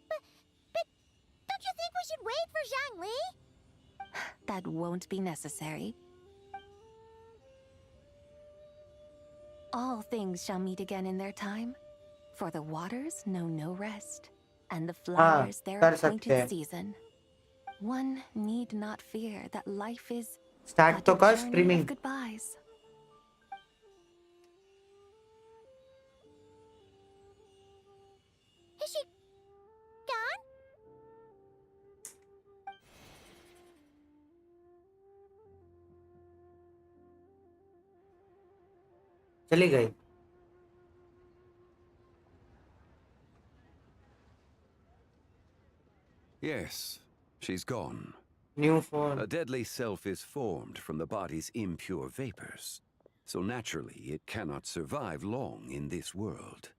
Speaker 4: But don't you think we should wait for Zhangli?
Speaker 7: That won't be necessary. All things shall meet again in their time, for the waters know no rest, and the flowers their appointed season. One need not fear that life is
Speaker 3: Start to
Speaker 7: but a
Speaker 3: streaming.
Speaker 7: journey of goodbyes.
Speaker 4: Is she gone?
Speaker 3: चली गई.
Speaker 6: Yes, she's gone.
Speaker 3: New phone.
Speaker 6: A deadly self is formed from the body's impure vapors. so naturally it cannot survive long in this world.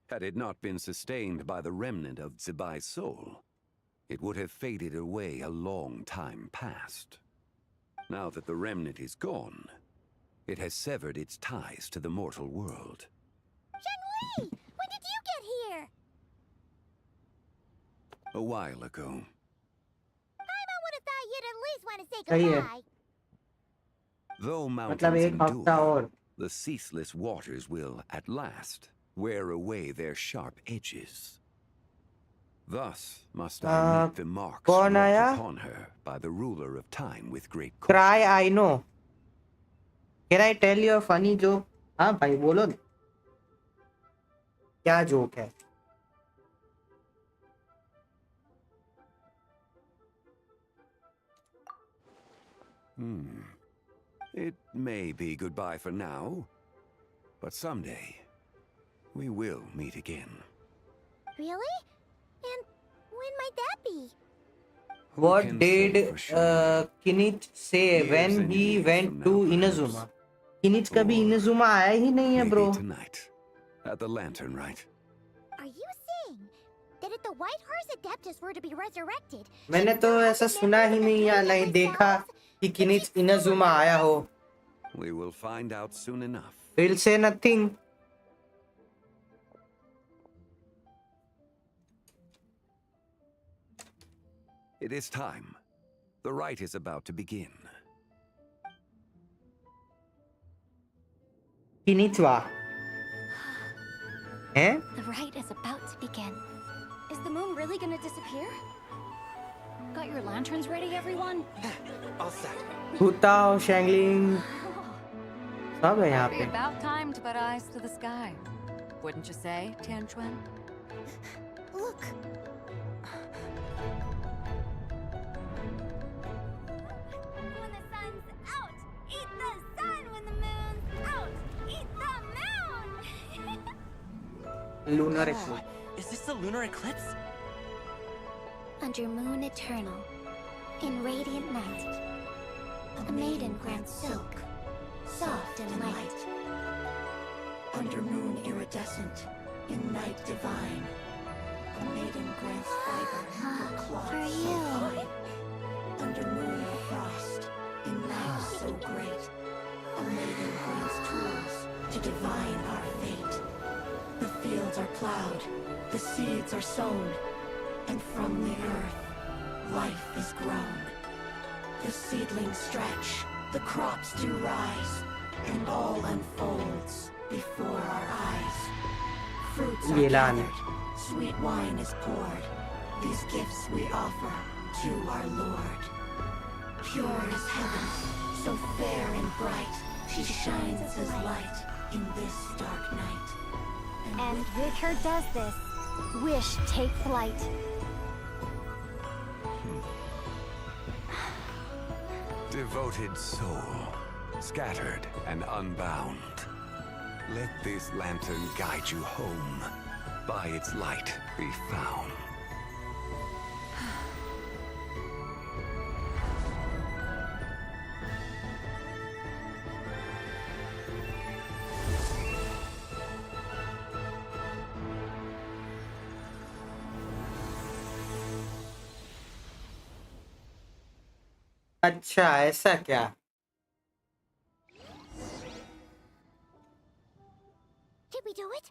Speaker 6: Had it not been sustained by the remnant of Zibai's soul, it would have faded away a long time past. Now that the remnant is gone, it has severed its ties to the mortal world.
Speaker 4: Shenhui! When did you get here?
Speaker 6: A while ago.
Speaker 4: I would have thought you'd at least want to say
Speaker 3: सही है
Speaker 4: goodbye.
Speaker 6: Though
Speaker 3: मतलब
Speaker 6: mountains
Speaker 3: एक हफ्ता
Speaker 6: endure,
Speaker 3: और
Speaker 6: the ceaseless waters will, at last, wear away their sharp edges. Thus must I meet the marks
Speaker 3: कौन
Speaker 6: wrought
Speaker 3: आया?
Speaker 6: upon her by the ruler of time with great
Speaker 3: Cry I know. Can I tell you a funny joke? हाँ भाई बोलो क्या joke है?
Speaker 6: It may be goodbye for now, but someday we will meet again.
Speaker 4: Really? And when might that be?
Speaker 3: What
Speaker 6: can
Speaker 3: did
Speaker 6: say for sure?
Speaker 3: Kinich say
Speaker 6: Years
Speaker 3: when
Speaker 6: and
Speaker 3: he
Speaker 6: years
Speaker 3: went
Speaker 6: from
Speaker 3: to
Speaker 6: now,
Speaker 3: Inazuma?
Speaker 6: perhaps.
Speaker 3: Kinich कभी
Speaker 6: Or
Speaker 3: Inazuma आया ही नहीं है
Speaker 6: Maybe
Speaker 3: bro.
Speaker 6: tonight, at the lantern, right?
Speaker 4: Are you saying that if the White Horse Adeptus were to be resurrected,
Speaker 3: मैंने तो ऐसा सुना ही नहीं या नहीं देखा कि Kinich Inazuma आया हो.
Speaker 6: We will find out soon enough.
Speaker 3: We'll say nothing.
Speaker 6: It is time. The rite is about to begin.
Speaker 3: Kinich Eh?
Speaker 12: The rite is about to begin. Is the moon really gonna disappear?
Speaker 10: Got your lanterns ready, everyone?
Speaker 5: All set.
Speaker 3: Hutao, Shangling. सब है यहाँ
Speaker 8: Be
Speaker 3: पे.
Speaker 8: about time to put eyes to the sky. Wouldn't you say, Tianchuan?
Speaker 12: Look,
Speaker 4: when the sun's out, eat the sun. When the moon's out, eat the moon.
Speaker 3: Lunar eclipse.
Speaker 5: Is this the lunar eclipse?
Speaker 12: under moon eternal, in radiant night, a maiden grants silk, soft and light. Under moon iridescent, in night divine, a maiden grants fiber for cloth
Speaker 4: For
Speaker 12: so
Speaker 4: you.
Speaker 12: fine. Under moon of frost, in night so great, a maiden grants tools to divine our fate. The fields are plowed, the seeds are sown, and from the earth, life is grown. The seedlings stretch, the crops do rise, and all unfolds before our eyes. Fruits are
Speaker 3: ये लाने.
Speaker 12: gathered, sweet wine is poured. These gifts we offer to our Lord. Pure is heaven, so fair and bright. She shines as light in this dark night.
Speaker 4: And
Speaker 12: with
Speaker 4: Victor does this. Wish take flight.
Speaker 6: Devoted soul, scattered and unbound. Let this lantern guide you home. By its light be found.
Speaker 3: अच्छा ऐसा क्या?
Speaker 4: Did we do it?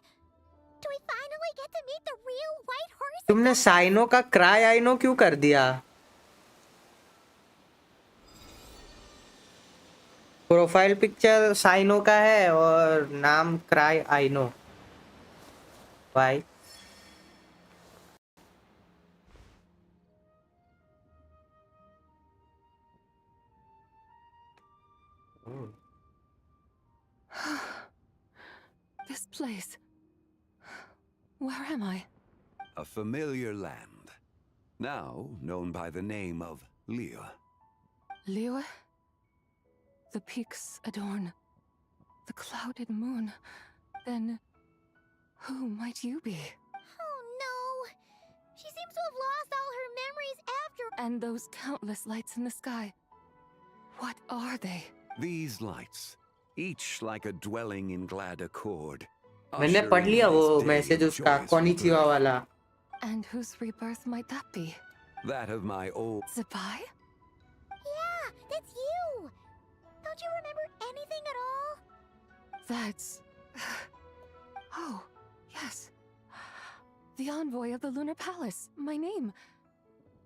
Speaker 4: Do we finally get to meet the real White Horse?
Speaker 3: तुमने cyano का cry आइनो क्यों कर दिया? Profile picture cyano का है और नाम cry आइनो. Why?
Speaker 7: This place. Where am I?
Speaker 6: A familiar land, now known by the name of Liyue.
Speaker 7: Liyue? The peaks adorn the clouded moon. Then who might you be?
Speaker 4: Oh no! She seems to have lost all her memories after.
Speaker 7: And those countless lights in the sky. What are they?
Speaker 6: These lights, each like a dwelling in glad accord.
Speaker 3: मैंने पढ़ लिया वो message उसका konnichiwa वाला.
Speaker 7: And whose rebirth might that be?
Speaker 6: That of my old...
Speaker 7: Zabai?
Speaker 4: Yeah, that's you! Don't you remember anything at all?
Speaker 7: That's... Oh, yes. The envoy of the Lunar Palace. My name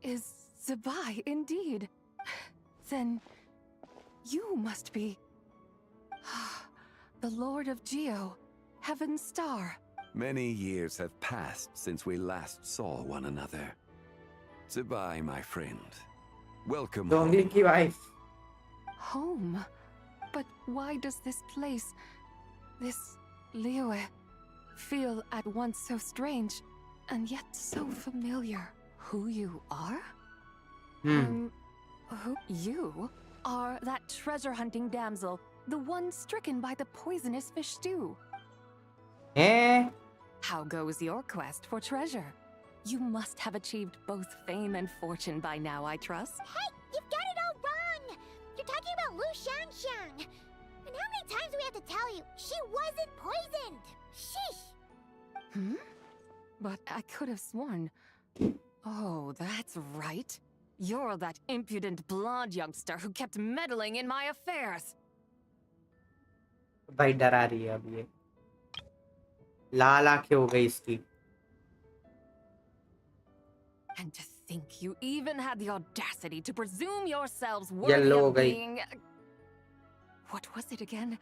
Speaker 7: is Zabai, indeed. Then you must be... the Lord of Geo, Heaven's Star.
Speaker 6: Many years have passed since we last saw one another. Zabai, my friend. Welcome home.
Speaker 3: Dongli ki wife.
Speaker 7: Home? But why does this place, this Liyue, feel at once so strange and yet so familiar? Who you are? Who you are that treasure-hunting damsel, the one stricken by the poisonous fish stew.
Speaker 3: Eh?
Speaker 7: How goes your quest for treasure? You must have achieved both fame and fortune by now, I trust.
Speaker 4: Hey, you've got it all wrong! You're talking about Lu Shanxiang. And how many times do we have to tell you? She wasn't poisoned! Sheesh!
Speaker 7: But I could have sworn... Oh, that's right. You're that impudent blonde youngster who kept meddling in my affairs.
Speaker 3: भाई डरा रही है अब ये. लाल आंखें हो गई इसकी.
Speaker 7: And to think you even had the audacity to presume yourselves worthy
Speaker 3: Yellow हो
Speaker 7: of
Speaker 3: गई.
Speaker 7: being... What was it again?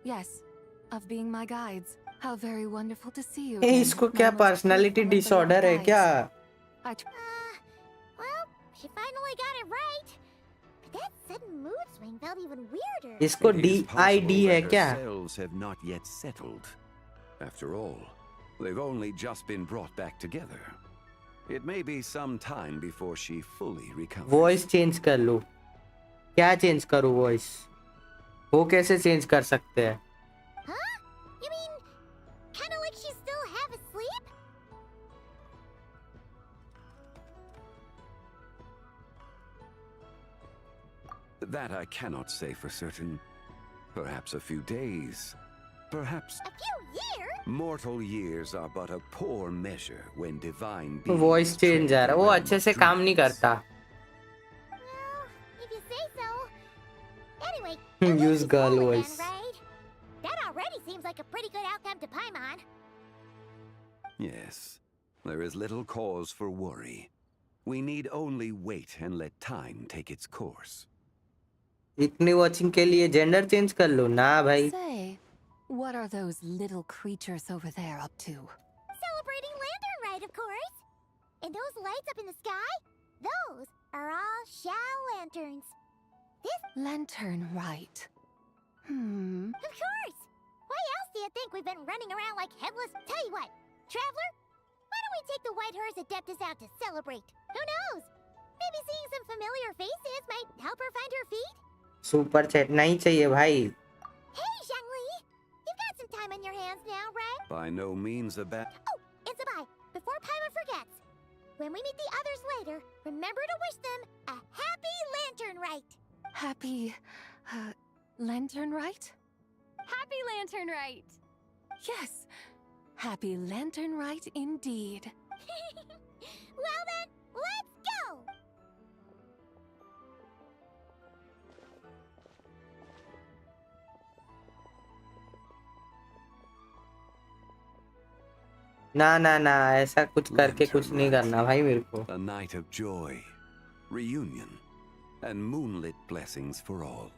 Speaker 7: Yes, of being my guides. How very wonderful to see you.
Speaker 3: ए इसको क्या पर्सनालिटी डिसऑर्डर है क्या?
Speaker 4: Well, she finally got it right. But that sudden mood swing felt even weirder.
Speaker 3: इसको DID है क्या?
Speaker 6: Cells have not yet settled. After all, they've only just been brought back together. It may be some time before she fully recovers.
Speaker 3: Voice change कर लो. क्या change करूँ voice? वो कैसे change कर सकते हैं?
Speaker 4: Huh? You mean, kind of like she's still half asleep?
Speaker 6: That I cannot say for certain. Perhaps a few days. Perhaps...
Speaker 4: A few years?
Speaker 6: Mortal years are but a poor measure when divine beings...
Speaker 3: voice change आ रहा है. वो अच्छे से काम नहीं करता.
Speaker 4: Well, if you say so. Anyway,
Speaker 3: Use girl
Speaker 4: again,
Speaker 3: voice.
Speaker 4: right? That already seems like a pretty good outcome to Paimon.
Speaker 6: Yes. There is little cause for worry. We need only wait and let time take its course.
Speaker 3: इतनी watching के लिए gender change कर लो ना भाई.
Speaker 7: Say, what are those little creatures over there up to?
Speaker 4: Celebrating Lantern Rite, of course. And those lights up in the sky? Those are all Shao lanterns. This...
Speaker 7: Lantern Rite.
Speaker 4: Of course! Why else do you think we've been running around like headless... Tell you what, Traveler, why don't we take the White Horse Adeptus out to celebrate? Who knows? Maybe seeing some familiar faces might help her find her feet?
Speaker 3: Super chat नहीं चाहिए भाई.
Speaker 4: Hey, Zhangli! You've got some time on your hands now, right?
Speaker 6: By no means a bad...
Speaker 4: Oh, it's a bye. Before Paimon forgets. When we meet the others later, remember to wish them a happy Lantern Rite.
Speaker 7: Happy... Lantern Rite?
Speaker 10: Happy Lantern Rite!
Speaker 7: Yes. Happy Lantern Rite indeed.
Speaker 4: Well then, let's go!
Speaker 3: ना ना ना ऐसा कुछ करके कुछ नहीं करना भाई मेरे को.
Speaker 6: A night of joy, reunion, and moonlit blessings for all.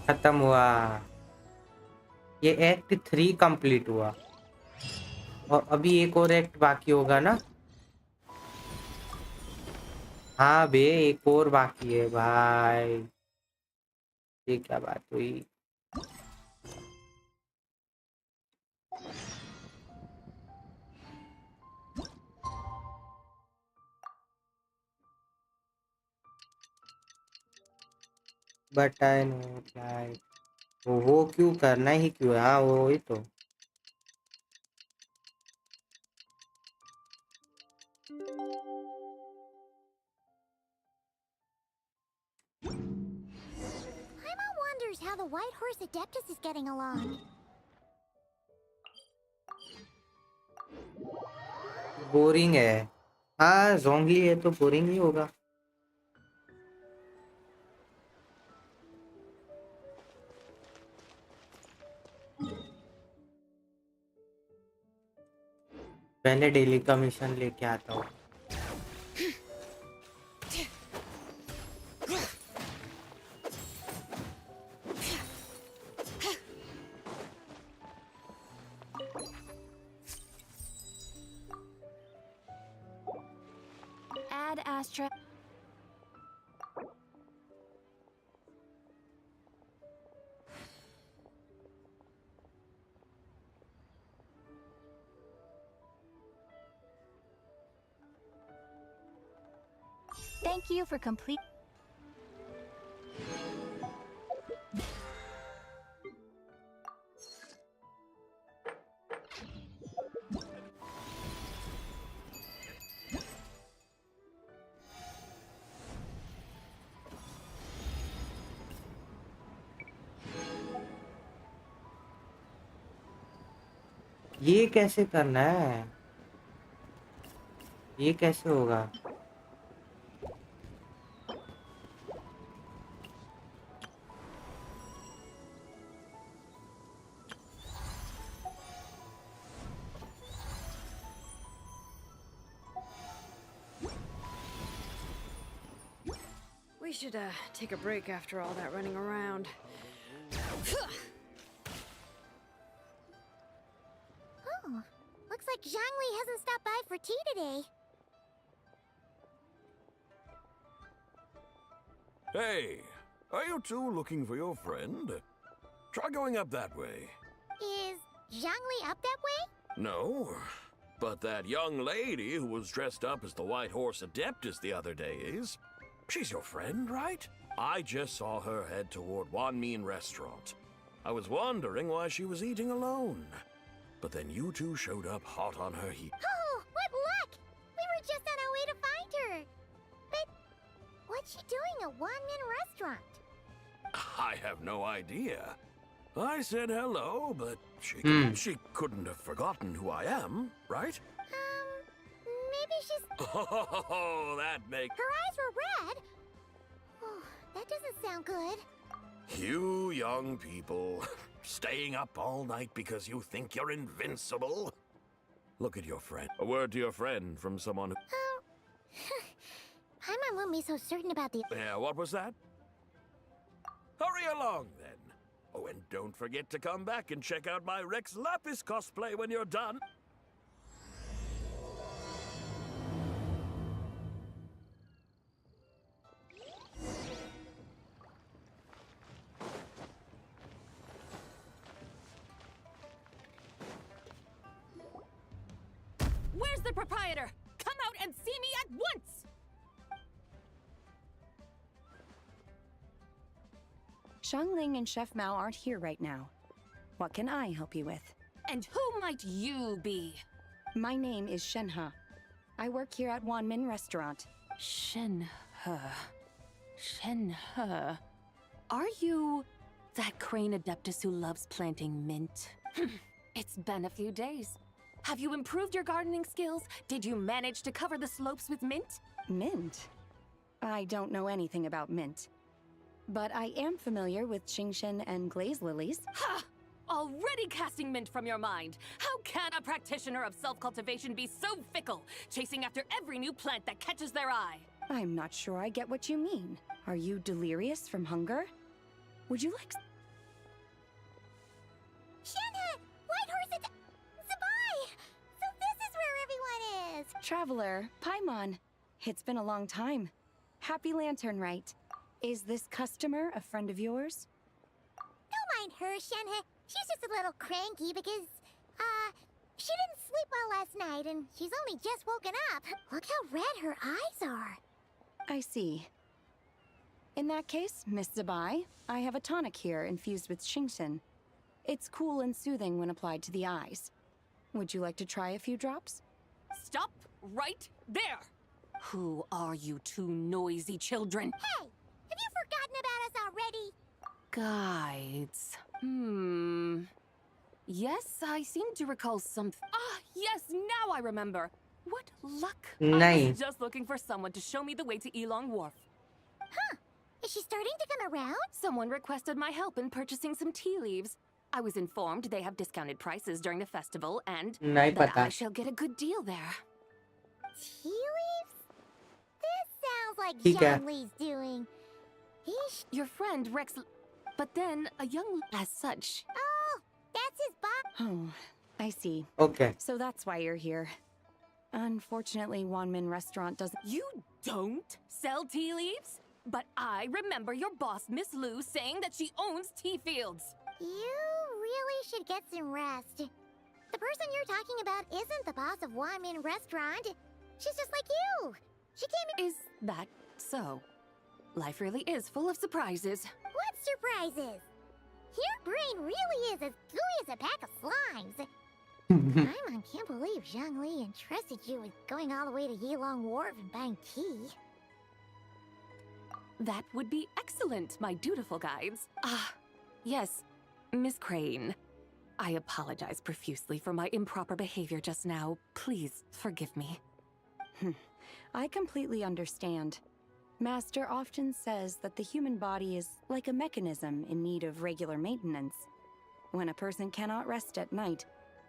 Speaker 3: खत्म हुआ. ये एक्ट 3 कंप्लीट हुआ और अभी एक और एक्ट बाकी होगा ना. हाँ बे एक और बाकी है भाई. ये क्या बात हुई? बट आई नो लाइक वो क्यों करना ही क्यों है. हाँ वो ही तो.
Speaker 4: Paimon wonders how the White Horse Adeptus is getting along.
Speaker 3: Boring है. हाँ जोंगली है तो बोरिंग ही होगा. पहले डेली का मिशन लेके आता हूँ.
Speaker 7: Add Astra. Thank you for complete.
Speaker 3: ये कैसे करना है? ये कैसे होगा?
Speaker 13: We should take a break after all that running around.
Speaker 4: Oh, looks like Zhangli hasn't stopped by for tea today.
Speaker 11: Hey, are you two looking for your friend? Try going up that way.
Speaker 4: Is Zhangli up that way?
Speaker 11: No, but that young lady who was dressed up as the White Horse Adeptus the other day is. She's your friend, right? I just saw her head toward Wanmin Restaurant. I was wondering why she was eating alone. But then you two showed up hot on her heels.
Speaker 4: Oh, what luck! We were just on our way to find her. But what's she doing at Wanmin Restaurant?
Speaker 11: I have no idea. I said hello, but she couldn't have forgotten who I am, right?
Speaker 4: Maybe she's...
Speaker 11: Oh, that makes...
Speaker 4: Her eyes were red? Oh, that doesn't sound good.
Speaker 11: You young people, staying up all night because you think you're invincible? Look at your friend. A word to your friend from someone who...
Speaker 4: Paimon won't be so certain about the...
Speaker 11: Yeah, what was that? Hurry along, then. Oh, and don't forget to come back and check out my Rex Lapis cosplay when you're done.
Speaker 8: Where's the proprietor? Come out and see me at once!
Speaker 14: Xiangling and Chef Mao aren't here right now. What can I help you with?
Speaker 8: And who might you be?
Speaker 14: My name is Shenhe. I work here at Wanmin Restaurant.
Speaker 7: Shenhe. Shenhe. Are you that crane adeptus who loves planting mint? It's been a few days. Have you improved your gardening skills? Did you manage to cover the slopes with mint?
Speaker 14: Mint? I don't know anything about mint. But I am familiar with Qingshen and glaze lilies.
Speaker 8: Ha! Already casting mint from your mind. How can a practitioner of self-cultivation be so fickle, chasing after every new plant that catches their eye?
Speaker 14: I'm not sure I get what you mean. Are you delirious from hunger? Would you like...
Speaker 4: Shenhe! White Horse Zabai! So this is where everyone is!
Speaker 14: Traveler, Paimon. It's been a long time. Happy Lantern Rite. Is this customer a friend of yours?
Speaker 4: Don't mind her, Shenhe. She's just a little cranky because, she didn't sleep well last night and she's only just woken up. Look how red her eyes are.
Speaker 14: I see. In that case, Miss Zabai, I have a tonic here infused with Qingshen. It's cool and soothing when applied to the eyes. Would you like to try a few drops?
Speaker 8: Stop right there! Who are you two noisy children?
Speaker 4: Hey, have you forgotten about us already?
Speaker 8: Guides. Yes, I seem to recall something. Ah, yes, now I remember. What luck. I
Speaker 3: नहीं
Speaker 8: was just looking for someone to show me the way to Elong Wharf.
Speaker 4: Huh. Is she starting to come around?
Speaker 8: Someone requested my help in purchasing some tea leaves. I was informed they have discounted prices during the festival and
Speaker 3: नहीं
Speaker 8: that
Speaker 3: पता
Speaker 8: I shall get a good deal there.
Speaker 4: Tea leaves? This sounds like
Speaker 3: ठीक है
Speaker 4: Zhongli's doing.
Speaker 8: Your friend Rex, but then a young as such.
Speaker 4: Oh, that's his box.
Speaker 14: Oh, I see.
Speaker 3: Okay.
Speaker 14: So that's why you're here. Unfortunately, Wanmin Restaurant doesn't.
Speaker 8: You don't sell tea leaves? But I remember your boss, Miss Lu, saying that she owns tea fields.
Speaker 4: You really should get some rest. The person you're talking about isn't the boss of Wanmin Restaurant. She's just like you. She came in.
Speaker 8: Is that so? Life really is full of surprises.
Speaker 4: What surprises? Your brain really is as gooey as a pack of slimes. I can't believe Zhongli entrusted you with going all the way to Yilong Wharf and buying tea.
Speaker 8: That would be excellent, my dutiful guides. Ah, yes, Miss Crane. I apologize profusely for my improper behavior just now. Please forgive me.
Speaker 14: I completely understand. Master often says that the human body is like a mechanism in need of regular maintenance. When a person cannot rest at night,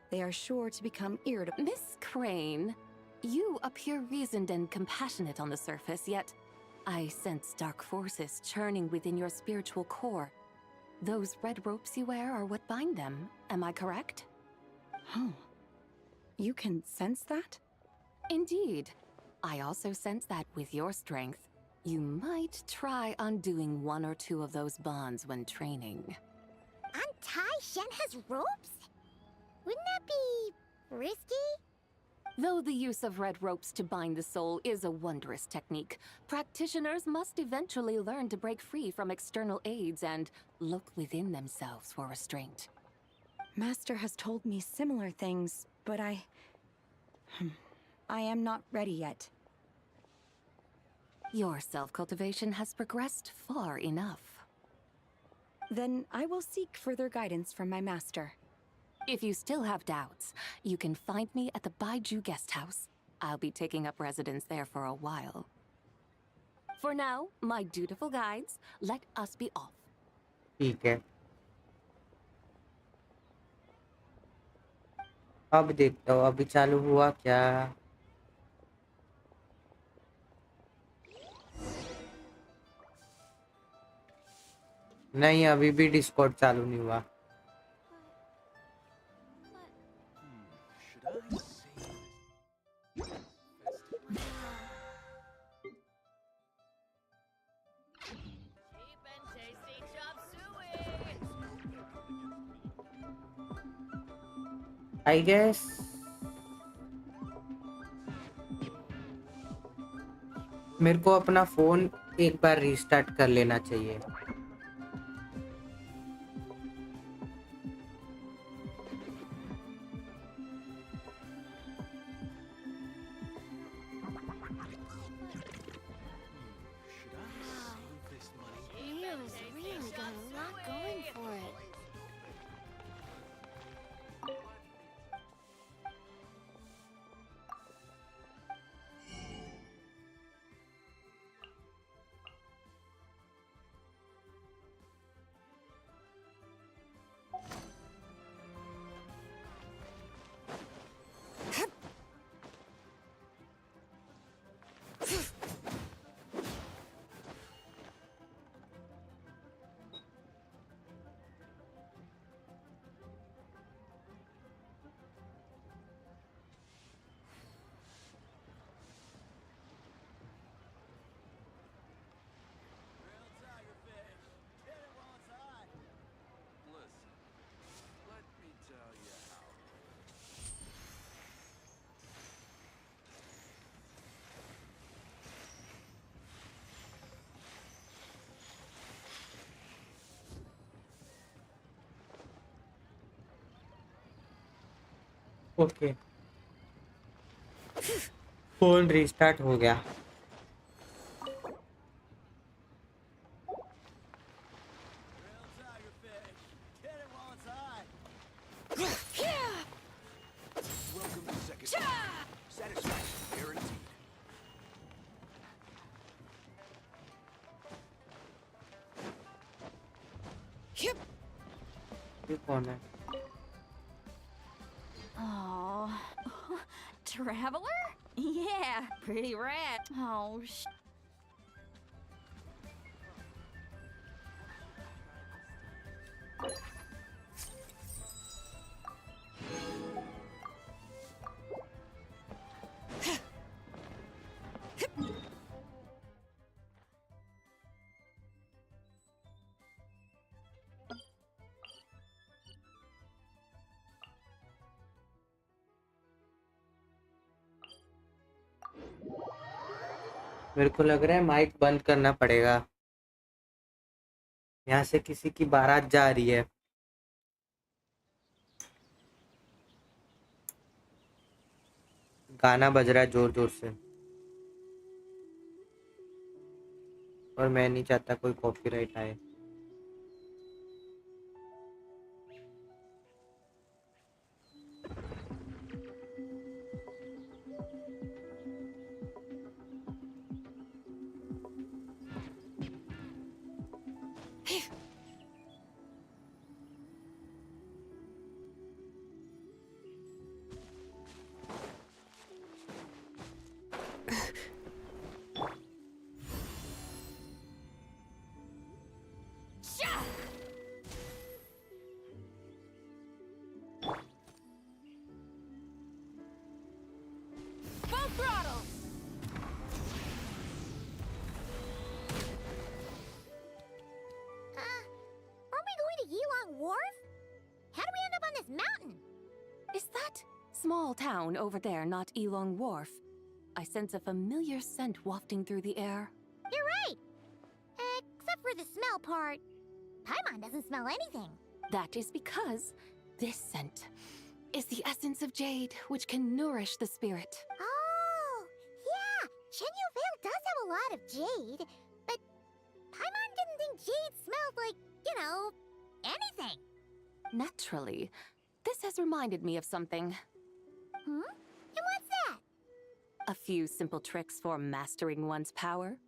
Speaker 14: they are sure to become irritable.
Speaker 8: Miss Crane, you appear reasoned and compassionate on the surface, yet I sense dark forces churning within your spiritual core. Those red ropes you wear are what bind them, am I correct?
Speaker 14: Oh, you can sense that?
Speaker 8: Indeed. I also sense that with your strength, you might try undoing one or two of those bonds when training.
Speaker 4: Untie Shen has ropes? Wouldn't that be risky?
Speaker 8: Though the use of red ropes to bind the soul is a wondrous technique, practitioners must eventually learn to break free from external aids and look within themselves for restraint.
Speaker 14: Master has told me similar things, but I am not ready yet.
Speaker 8: Your self-cultivation has progressed far enough.
Speaker 14: Then I will seek further guidance from my master.
Speaker 8: If you still have doubts, you can find me at the Baiju guest house. I'll be taking up residence there for a while. For now, my dutiful guides, let us be off.
Speaker 3: ठीक है अब देखता हूँ अभी चालू हुआ क्या नहीं अभी भी डिस्कॉर्ड चालू नहीं हुआ I guess मेरे को अपना फोन एक बार रीस्टार्ट कर लेना चाहिए Okay. फोन रीस्टार्ट हो गया।
Speaker 9: Welcome to second. Satisfaction guaranteed.
Speaker 3: ये कौन है?
Speaker 13: Oh, Traveler? Yeah, pretty rad. Oh,
Speaker 3: मेरे को लग रहा है माइक बंद करना पड़ेगा। यहाँ से किसी की बारात जा रही है। गाना बज रहा है जोर जोर से और मैं नहीं चाहता कोई कॉपीराइट आए।
Speaker 4: Aren't we going to Yilong Wharf? How do we end up on this mountain?
Speaker 8: Is that small town over there not Elong Wharf? I sense a familiar scent wafting through the air.
Speaker 4: You're right. Except for the smell part. Paimon doesn't smell anything.
Speaker 8: That is because this scent is the essence of jade, which can nourish the spirit.
Speaker 4: Oh, yeah. Shenyu Vale does have a lot of jade, but Paimon didn't think jade smelled like, anything.
Speaker 8: Naturally, this has reminded me of something.
Speaker 4: Hmm? And what's that?
Speaker 8: A few simple tricks for mastering one's power.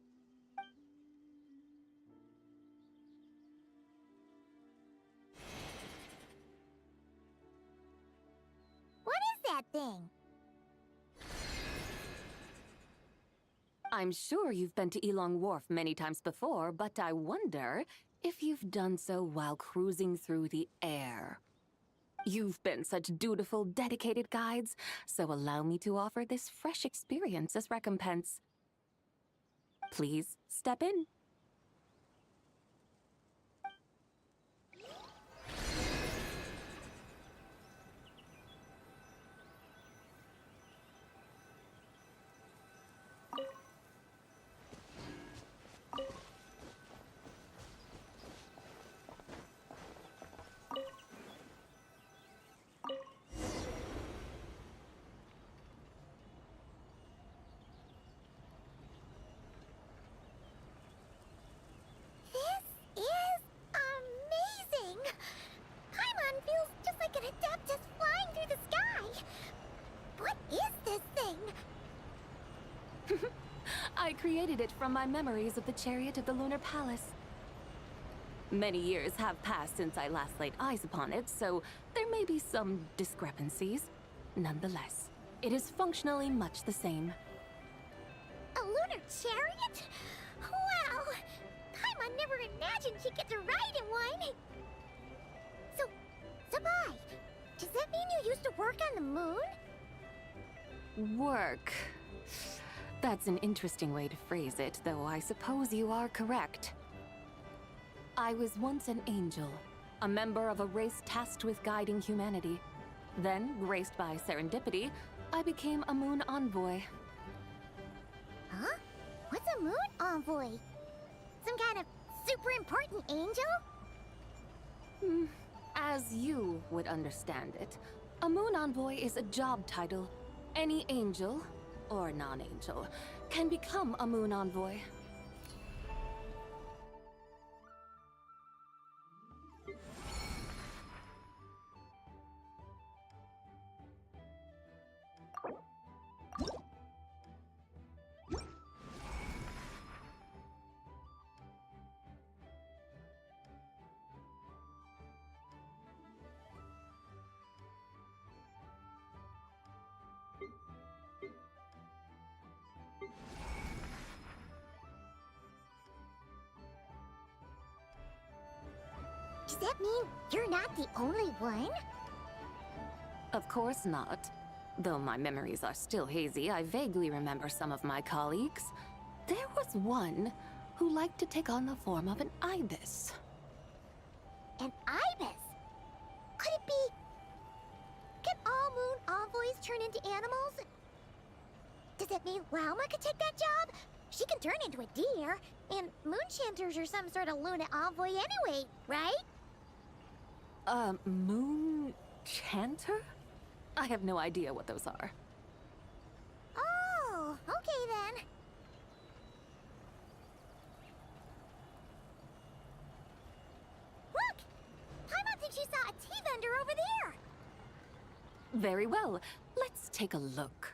Speaker 4: What is that thing?
Speaker 8: I'm sure you've been to Elong Wharf many times before, but I wonder if you've done so while cruising through the air. You've been such dutiful, dedicated guides, so allow me to offer this fresh experience as recompense. Please step in.
Speaker 4: This is amazing! Paimon feels just like an Adeptus flying through the sky. What is this thing?
Speaker 8: I created it from my memories of the chariot of the Lunar Palace. Many years have passed since I last laid eyes upon it, so there may be some discrepancies. Nonetheless, it is functionally much the same.
Speaker 4: A lunar chariot? Wow! Paimon never imagined she'd get to ride in one! So, Sabai, does that mean you used to work on the moon?
Speaker 8: Work. That's an interesting way to phrase it, though I suppose you are correct. I was once an angel, a member of a race tasked with guiding humanity. Then, graced by serendipity, I became a moon envoy.
Speaker 4: Huh? What's a moon envoy? Some kind of super important angel?
Speaker 8: As you would understand it, a moon envoy is a job title. Any angel, or non-angel, can become a moon envoy.
Speaker 4: Does that mean you're not the only one?
Speaker 8: Of course not. Though my memories are still hazy, I vaguely remember some of my colleagues. There was one who liked to take on the form of an ibis.
Speaker 4: An ibis? Could it be... Can all moon envoys turn into animals? Does that mean Lauma could take that job? She can turn into a deer, and moon chanters are some sort of Luna envoy anyway, right?
Speaker 8: Moon chanter? I have no idea what those are.
Speaker 4: Oh, okay then. Look! Paimon thinks she saw a tea vendor over there!
Speaker 8: Very well. Let's take a look.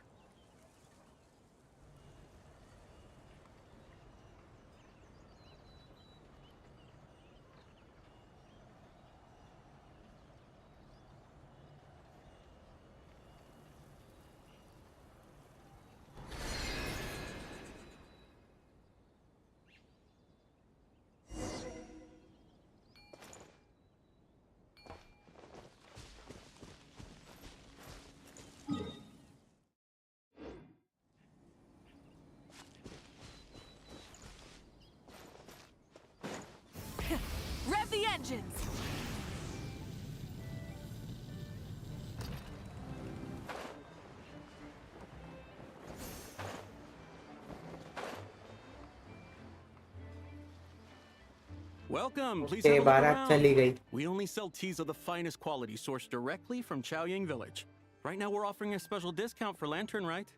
Speaker 2: Rev the engines!
Speaker 5: Welcome. Please
Speaker 3: Okay,
Speaker 5: have a look
Speaker 3: बारात चली गई.
Speaker 5: around. We only sell teas of the finest quality sourced directly from Chaoying Village. Right now we're offering a special discount for Lantern Rite.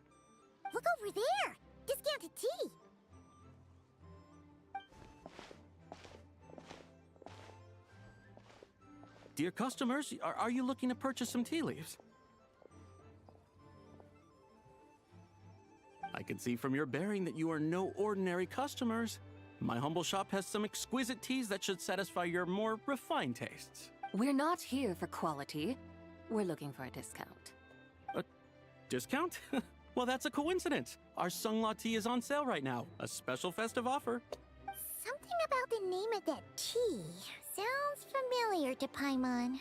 Speaker 4: Look over there! Discounted tea!
Speaker 5: Dear customers, are you looking to purchase some tea leaves? I can see from your bearing that you are no ordinary customers. My humble shop has some exquisite teas that should satisfy your more refined tastes.
Speaker 8: We're not here for quality. We're looking for a discount.
Speaker 5: A discount? Well, that's a coincidence. Our Sunglaw tea is on sale right now. A special festive offer.
Speaker 4: Something about the name of that tea sounds familiar to Paimon.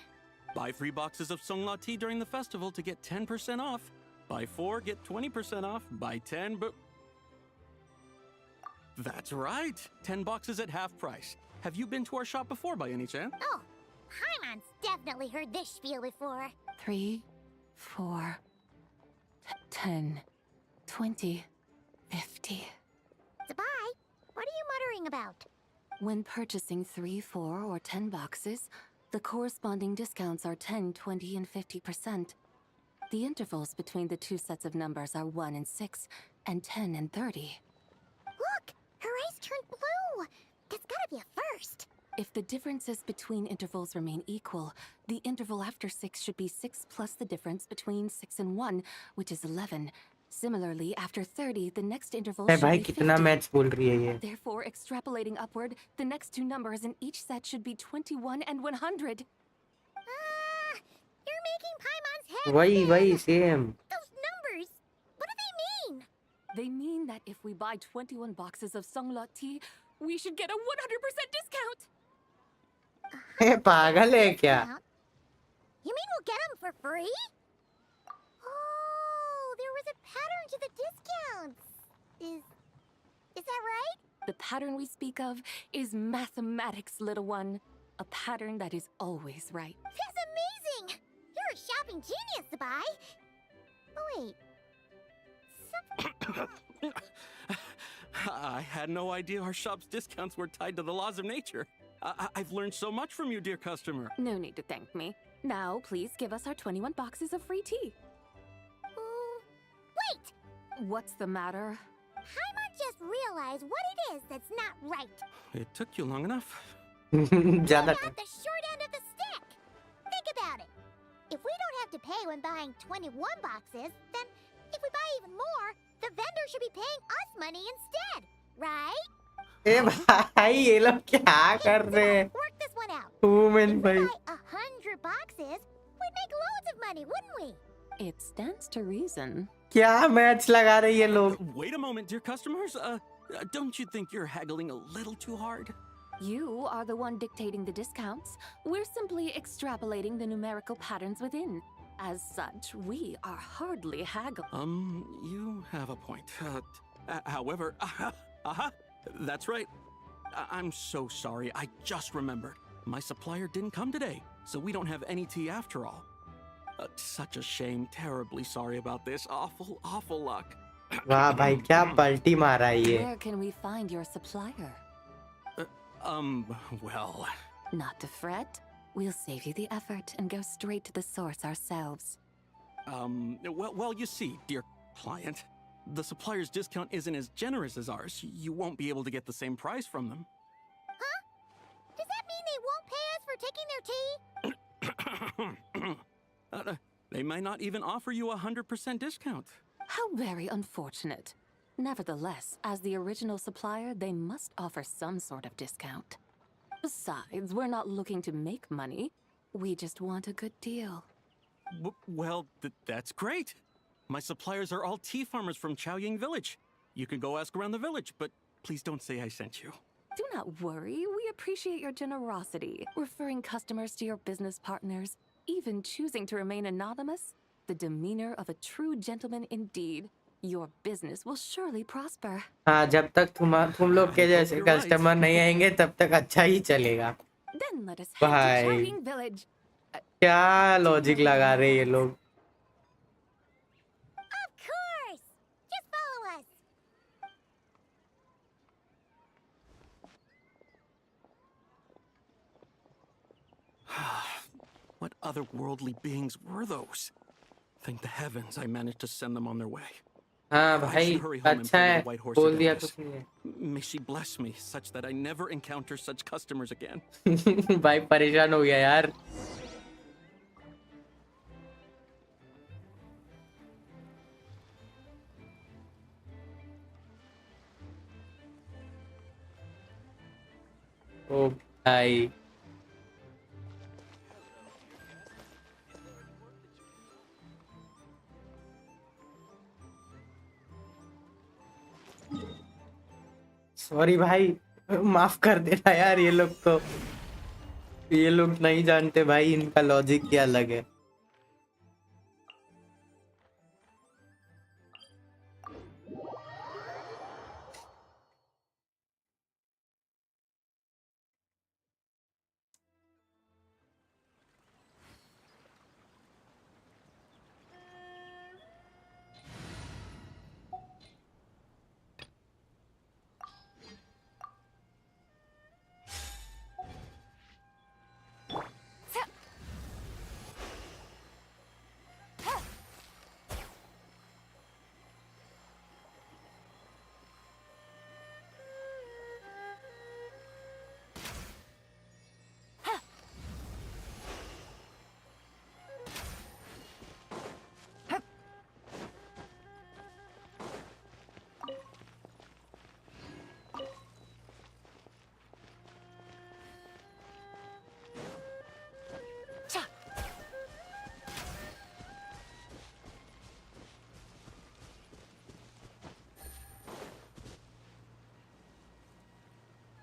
Speaker 5: Buy 3 boxes of Sunglaw tea during the festival to get 10% off. Buy 4, get 20% off. Buy 10, but... That's right. 10 boxes at half price. Have you been to our shop before by any chance?
Speaker 4: Oh, Paimon's definitely heard this spiel before.
Speaker 8: 3, 4, 10, 20, 50.
Speaker 4: Sabai, what are you muttering about?
Speaker 8: When purchasing 3, 4, or 10 boxes, the corresponding discounts are 10, 20, and 50%. The intervals between the two sets of numbers are 1 and 6, and 10 and 30.
Speaker 4: Look! Her eyes turned blue! That's gotta be a first!
Speaker 8: If the differences between intervals remain equal, the interval after 6 should be 6 plus the difference between 6 and 1, which is 11. Similarly, after 30, the next interval
Speaker 3: Hey
Speaker 8: should
Speaker 3: भाई
Speaker 8: be 50.
Speaker 3: कितना maths बोल रही है ये.
Speaker 8: Therefore, extrapolating upward, the next two numbers in each set should be 21 and 100.
Speaker 4: You're making Paimon's head
Speaker 3: वही same.
Speaker 4: Those numbers! What do they mean?
Speaker 8: They mean that if we buy 21 boxes of Sunglaw tea, we should get a 100% discount!
Speaker 3: है पागल है क्या?
Speaker 4: You mean we'll get them for free? Oh, there was a pattern to the discounts. Is that right?
Speaker 8: The pattern we speak of is mathematics, little one. A pattern that is always right.
Speaker 4: That's amazing! You're a shopping genius, Sabai. Oh, wait.
Speaker 5: I had no idea our shop's discounts were tied to the laws of nature. I've learned so much from you, dear customer.
Speaker 8: No need to thank me. Now, please give us our 21 boxes of free tea.
Speaker 4: Wait!
Speaker 8: What's the matter?
Speaker 4: Paimon just realized what it is that's not right.
Speaker 5: It took you long enough.
Speaker 3: ज़्यादा
Speaker 4: Got the short end of the stick. Think about it. If we don't have to pay when buying 21 boxes, then if we buy even more, the vendor should be paying us money instead, right?
Speaker 3: ए भाई ये लोग क्या कर रहे हैं?
Speaker 4: Work this one out.
Speaker 3: Women
Speaker 4: If we
Speaker 3: भाई
Speaker 4: buy 100 boxes, we'd make loads of money, wouldn't we?
Speaker 8: It stands to reason.
Speaker 3: क्या match लगा रहे हैं ये लोग?
Speaker 5: Wait a moment, dear customers. Don't you think you're haggling a little too hard?
Speaker 8: You are the one dictating the discounts. We're simply extrapolating the numerical patterns within. As such, we are hardly haggling.
Speaker 5: You have a point. However, that's right. I'm so sorry. I just remembered. My supplier didn't come today, so we don't have any tea after all. Such a shame. Terribly sorry about this. Awful luck.
Speaker 3: वाह भाई क्या पलटी मारा है ये?
Speaker 8: Where can we find your supplier?
Speaker 5: Well...
Speaker 8: Not to fret. We'll save you the effort and go straight to the source ourselves.
Speaker 5: Well, you see, dear client, the supplier's discount isn't as generous as ours. You won't be able to get the same price from them.
Speaker 4: Huh? Does that mean they won't pay us for taking their tea?
Speaker 5: They might not even offer you 100% discount.
Speaker 8: How very unfortunate. Nevertheless, as the original supplier, they must offer some sort of discount. Besides, we're not looking to make money. We just want a good deal.
Speaker 5: Well, that's great. My suppliers are all tea farmers from Chaoying Village. You can go ask around the village, but please don't say I sent you.
Speaker 8: Do not worry. We appreciate your generosity, referring customers to your business partners, even choosing to remain anonymous. The demeanor of a true gentleman indeed. Your business will surely prosper.
Speaker 3: हाँ जब तक तुम लोग के जैसे customer नहीं आएंगे तब तक अच्छा ही चलेगा.
Speaker 8: Then let us head to Chaoying Village.
Speaker 3: क्या लॉजिक लगा रहे ये लोग?
Speaker 4: Of course! Just follow us.
Speaker 5: What otherworldly beings were those? Thank the heavens I managed to send them on their way.
Speaker 3: हाँ भाई अच्छा है बोल दिया तो सही है.
Speaker 5: May she bless me such that I never encounter such customers again.
Speaker 3: भाई परेशान हो गया यार. ओ भाई सॉरी भाई माफ कर देना यार. ये लोग नहीं जानते भाई इनका लॉजिक क्या अलग है.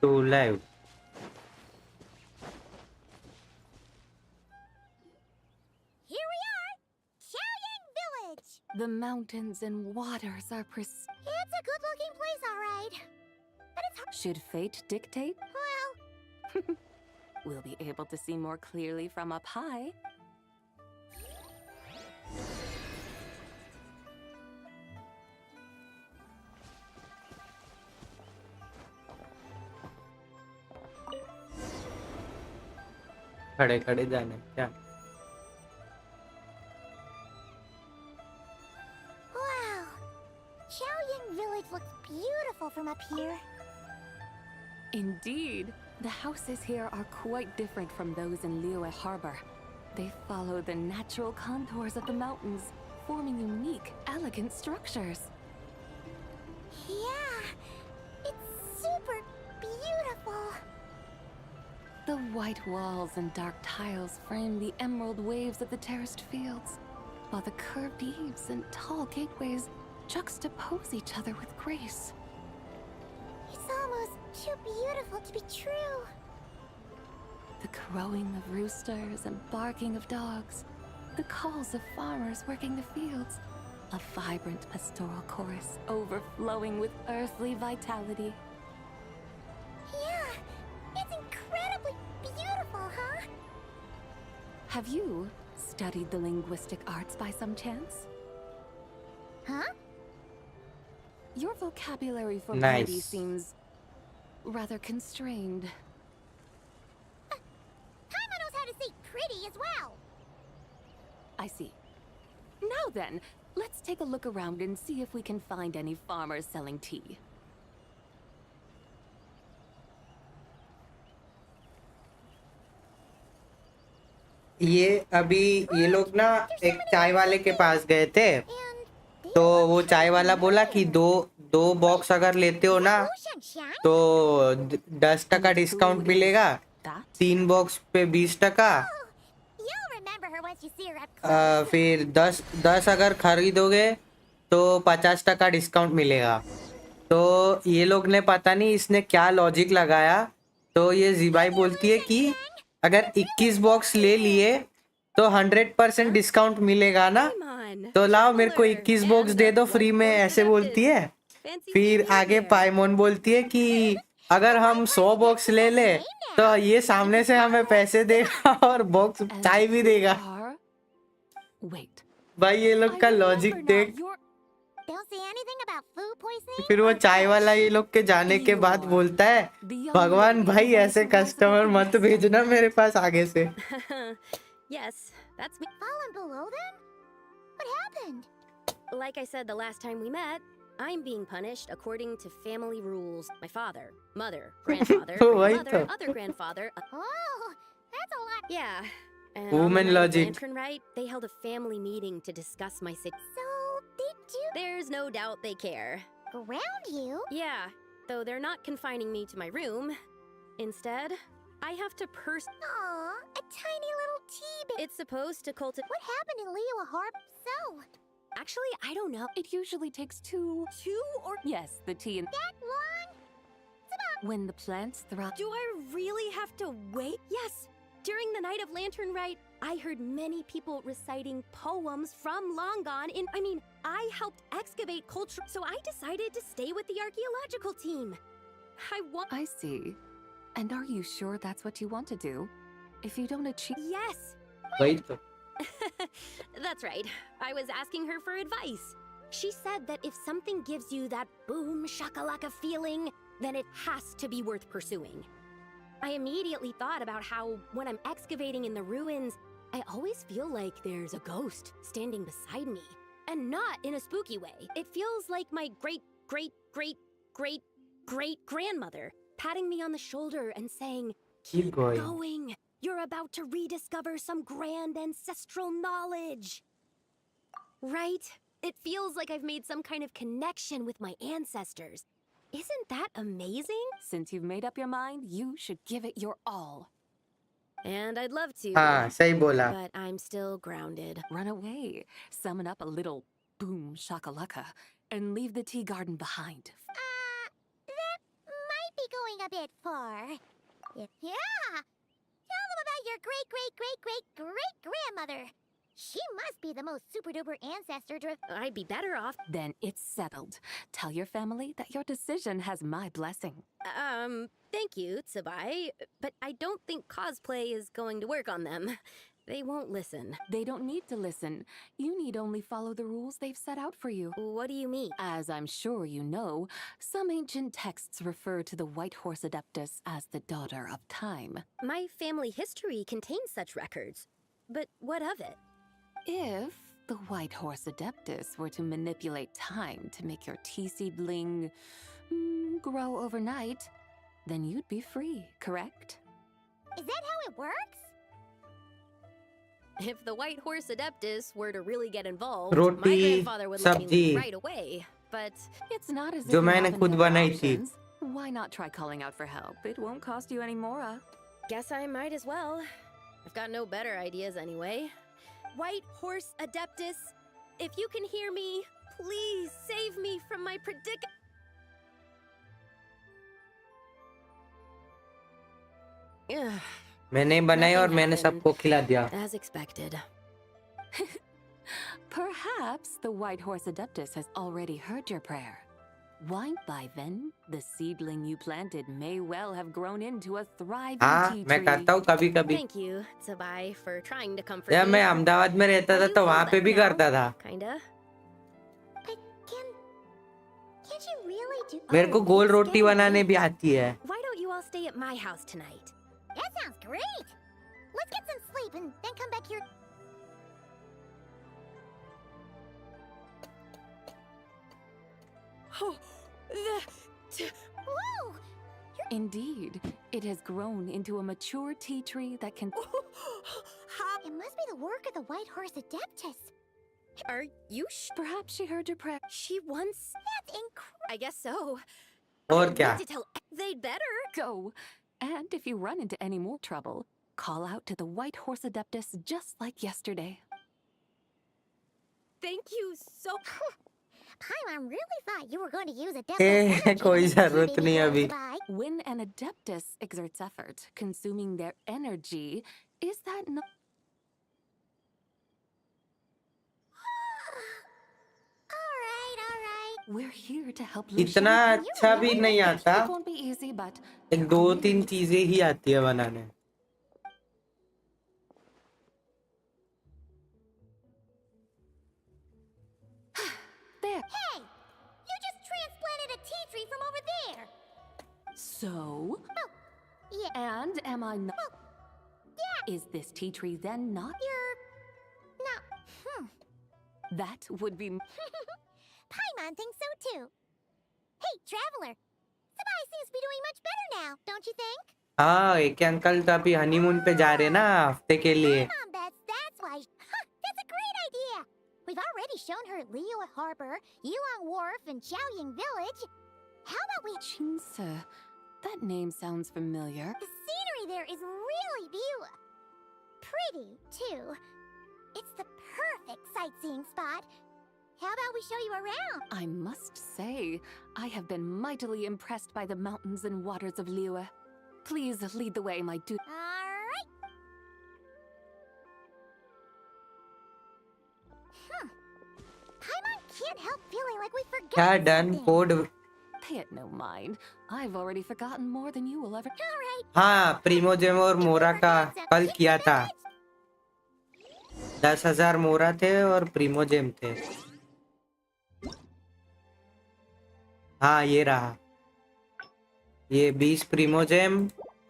Speaker 3: To live.
Speaker 4: Here we are! Chaoying Village!
Speaker 8: The mountains and waters are pristine.
Speaker 4: It's a good-looking place, all right. But it's hard.
Speaker 8: Should fate dictate?
Speaker 4: Well...
Speaker 8: We'll be able to see more clearly from up high.
Speaker 3: खड़े खड़े जाने क्या?
Speaker 4: Wow! village looks beautiful from up here.
Speaker 8: Indeed, the houses here are quite different from those in Liyue Harbor. They follow the natural contours of the mountains, forming unique, elegant structures.
Speaker 4: Yeah, it's super beautiful.
Speaker 8: The white walls and dark tiles frame the emerald waves of the terraced fields, while the curved eaves and tall gateways juxtapose each other with grace.
Speaker 4: It's almost too beautiful to be true.
Speaker 8: The crowing of roosters and barking of dogs, the calls of farmers working the fields, a vibrant pastoral chorus overflowing with earthly vitality.
Speaker 4: Yeah, it's incredibly beautiful, huh?
Speaker 8: Have you studied the linguistic arts by some chance?
Speaker 4: Huh?
Speaker 8: Your vocabulary for
Speaker 3: Nice.
Speaker 8: beauty seems rather constrained.
Speaker 4: Paimon knows how to say pretty as well.
Speaker 8: I see. Now then, let's take a look around and see if we can find any farmers selling tea.
Speaker 3: ये लोग ना एक चाय वाले के पास गए थे, तो वो चाय वाला बोला कि दो बॉक्स अगर लेते हो ना तो 10% डिस्काउंट मिलेगा, 3 बॉक्स पे 20%, फिर 10 अगर खरीदोगे तो 50% डिस्काउंट मिलेगा। तो ये लोग ने पता नहीं इसने क्या लॉजिक लगाया, तो ये जीबाई बोलती है कि अगर 21 बॉक्स ले लिए तो 100% डिस्काउंट मिलेगा ना, तो लाओ मेरे को 21 बॉक्स दे दो फ्री में, ऐसे बोलती है। फिर आगे पाइमोन बोलती है कि अगर हम 100 बॉक्स ले ले तो ये सामने से हमें पैसे देगा और बॉक्स चाय भी देगा। भाई ये लोग का लॉजिक देख। फिर वो चाय वाला ये लोग के जाने के बाद बोलता है, भगवान भाई ऐसे कस्टमर मत भेजना मेरे पास आगे से।
Speaker 10: Yes, that's me.
Speaker 4: Fallen below them? What happened?
Speaker 10: Like I said the last time we met, I'm being punished according to family rules. My father, mother, grandfather, grandmother, other grandfather.
Speaker 4: Oh, that's a lot.
Speaker 10: Yeah. And
Speaker 3: Woman
Speaker 10: on the night of
Speaker 3: logic.
Speaker 10: Lantern Rite, they held a family meeting to discuss my situation.
Speaker 4: So, did you?
Speaker 10: There's no doubt they care.
Speaker 4: Around you?
Speaker 10: Yeah, though they're not confining me to my room. Instead, I have to
Speaker 4: Aw, a tiny little tea.
Speaker 10: It's supposed to cultivate.
Speaker 4: What happened in Liyue Harbor? So,
Speaker 10: Actually, I don't know.
Speaker 8: It usually takes 2 or yes, the tea and
Speaker 4: that long?
Speaker 8: when the plants thrive.
Speaker 10: Do I really have to wait? Yes. During the night of Lantern Rite, I heard many people reciting poems from long gone I helped excavate culture, so I decided to stay with the archaeological team.
Speaker 8: I see. And are you sure that's what you want to do? If you don't achieve...
Speaker 10: Yes!
Speaker 3: वही तो।
Speaker 10: That's right. I was asking her for advice. She said that if something gives you that boom shakalaka feeling, then it has to be worth pursuing. I immediately thought about how, when I'm excavating in the ruins, I always feel like there's a ghost standing beside me. And not in a spooky way. It feels like my great-great-great-great-great-grandmother patting me on the shoulder and saying,
Speaker 3: Keep going.
Speaker 10: going. You're about to rediscover some grand ancestral knowledge. Right? It feels like I've made some kind of connection with my ancestors. Isn't that amazing?
Speaker 8: Since you've made up your mind, you should give it your all.
Speaker 10: And I'd love to.
Speaker 3: हाँ, सही बोला।
Speaker 10: But I'm still grounded.
Speaker 8: Run away, summon up a little boom shakalaka, and leave the tea garden behind.
Speaker 4: That might be going a bit far. Yeah! Tell them about your great-great-great-great-great-grandmother. She must be the most super-duper ancestor
Speaker 10: I'd be better off.
Speaker 8: Then it's settled. Tell your family that your decision has my blessing.
Speaker 10: Thank you, Tsubai. But I don't think cosplay is going to work on them. They won't listen.
Speaker 8: They don't need to listen. You need only follow the rules they've set out for you.
Speaker 10: What do you mean?
Speaker 8: As I'm sure you know, some ancient texts refer to the White Horse Adeptus as the daughter of time.
Speaker 10: My family history contains such records. But what of it?
Speaker 8: If, the White Horse Adeptus were to manipulate time to make your tea seedling grow overnight, then you'd be free, correct?
Speaker 4: Is that how it works?
Speaker 10: If the White Horse Adeptus were to really get involved, my
Speaker 3: roti
Speaker 10: grandfather would let me leave
Speaker 3: सब्जी
Speaker 10: right away. But
Speaker 8: it's not as if
Speaker 3: जो
Speaker 8: you
Speaker 3: मैंने
Speaker 8: have any
Speaker 3: खुद
Speaker 8: other
Speaker 3: बनाई थी
Speaker 8: options. Why not try calling out for help? It won't cost you any more.
Speaker 10: guess I might as well. I've got no better ideas anyway. White Horse Adeptus, if you can hear me, please save me from my predicament.
Speaker 3: मैंने बनाई और मैंने सबको खिला दिया
Speaker 10: As expected.
Speaker 8: Perhaps the White Horse Adeptus has already heard your prayer. Why, by then, the seedling you planted may well have grown into a thriving
Speaker 3: हाँ
Speaker 8: tea
Speaker 3: मैं
Speaker 8: tree.
Speaker 3: करता हूँ कभी कभी
Speaker 10: Thank you, Sabai, for trying to comfort
Speaker 3: यार
Speaker 10: me.
Speaker 3: मैं अहमदाबाद में रहता था तो वहां पे भी करता था
Speaker 10: Kinda.
Speaker 4: Can't you really do?
Speaker 3: मेरे को गोल रोटी बनाने भी आती है
Speaker 10: Why don't you all stay at my house tonight?
Speaker 4: That sounds great. Let's get some sleep and then come back here.
Speaker 10: Oh,
Speaker 4: Whoa!
Speaker 8: Indeed, it has grown into a mature tea tree that can...
Speaker 4: It must be the work of the White Horse Adeptus.
Speaker 10: Are you
Speaker 8: Perhaps she heard your prayer.
Speaker 10: She once...
Speaker 4: That's incredible.
Speaker 10: I guess so.
Speaker 3: और
Speaker 10: I
Speaker 3: क्या
Speaker 10: need to tell... They'd better.
Speaker 8: Go. And if you run into any more trouble, call out to the White Horse Adeptus just like yesterday.
Speaker 10: Thank you so...
Speaker 4: Paimon really thought you were going to use a
Speaker 3: कोई जरूरत नहीं अभी
Speaker 8: When an Adeptus exerts effort, consuming their energy, is that not...
Speaker 4: All right.
Speaker 8: We're here to help
Speaker 3: इतना
Speaker 8: Lucian.
Speaker 3: अच्छा भी नहीं आता
Speaker 8: It won't be easy, but...
Speaker 3: एक दो तीन चीजें ही आती है बनाने
Speaker 8: There.
Speaker 4: Hey, you just transplanted a tea tree from over there.
Speaker 8: So?
Speaker 4: Oh, yeah.
Speaker 8: And am I not...
Speaker 4: Well, yeah.
Speaker 8: Is this tea tree then not...
Speaker 4: You're not.
Speaker 8: That would be...
Speaker 4: Paimon thinks so too. Hey, traveler. Sabai seems to be doing much better now, don't you think?
Speaker 3: हाँ एक uncle तो अभी honeymoon पे जा रहे हैं ना हफ्ते के लिए
Speaker 4: Mom bets that's why. That's a great idea. We've already shown her Liyue Harbor, Yulong Wharf, and Xiaoying Village. How about we...
Speaker 8: Chinsa. That name sounds familiar.
Speaker 4: The scenery there is really beautiful. Pretty, too. It's the perfect sightseeing spot. How about we show you around?
Speaker 8: I must say, I have been mightily impressed by the mountains and waters of Liyue. Please lead the way, my dude.
Speaker 4: All right. Paimon can't help feeling like we forgot
Speaker 3: क्या done
Speaker 4: something.
Speaker 3: Code
Speaker 8: Pay it no mind. I've already forgotten more than you will ever...
Speaker 4: All right.
Speaker 3: हाँ प्रीमोजेम और मोरा का कल किया था 10,000 मोरा थे और प्रीमोजेम थे हाँ ये रहा ये 20 प्रीमोजेम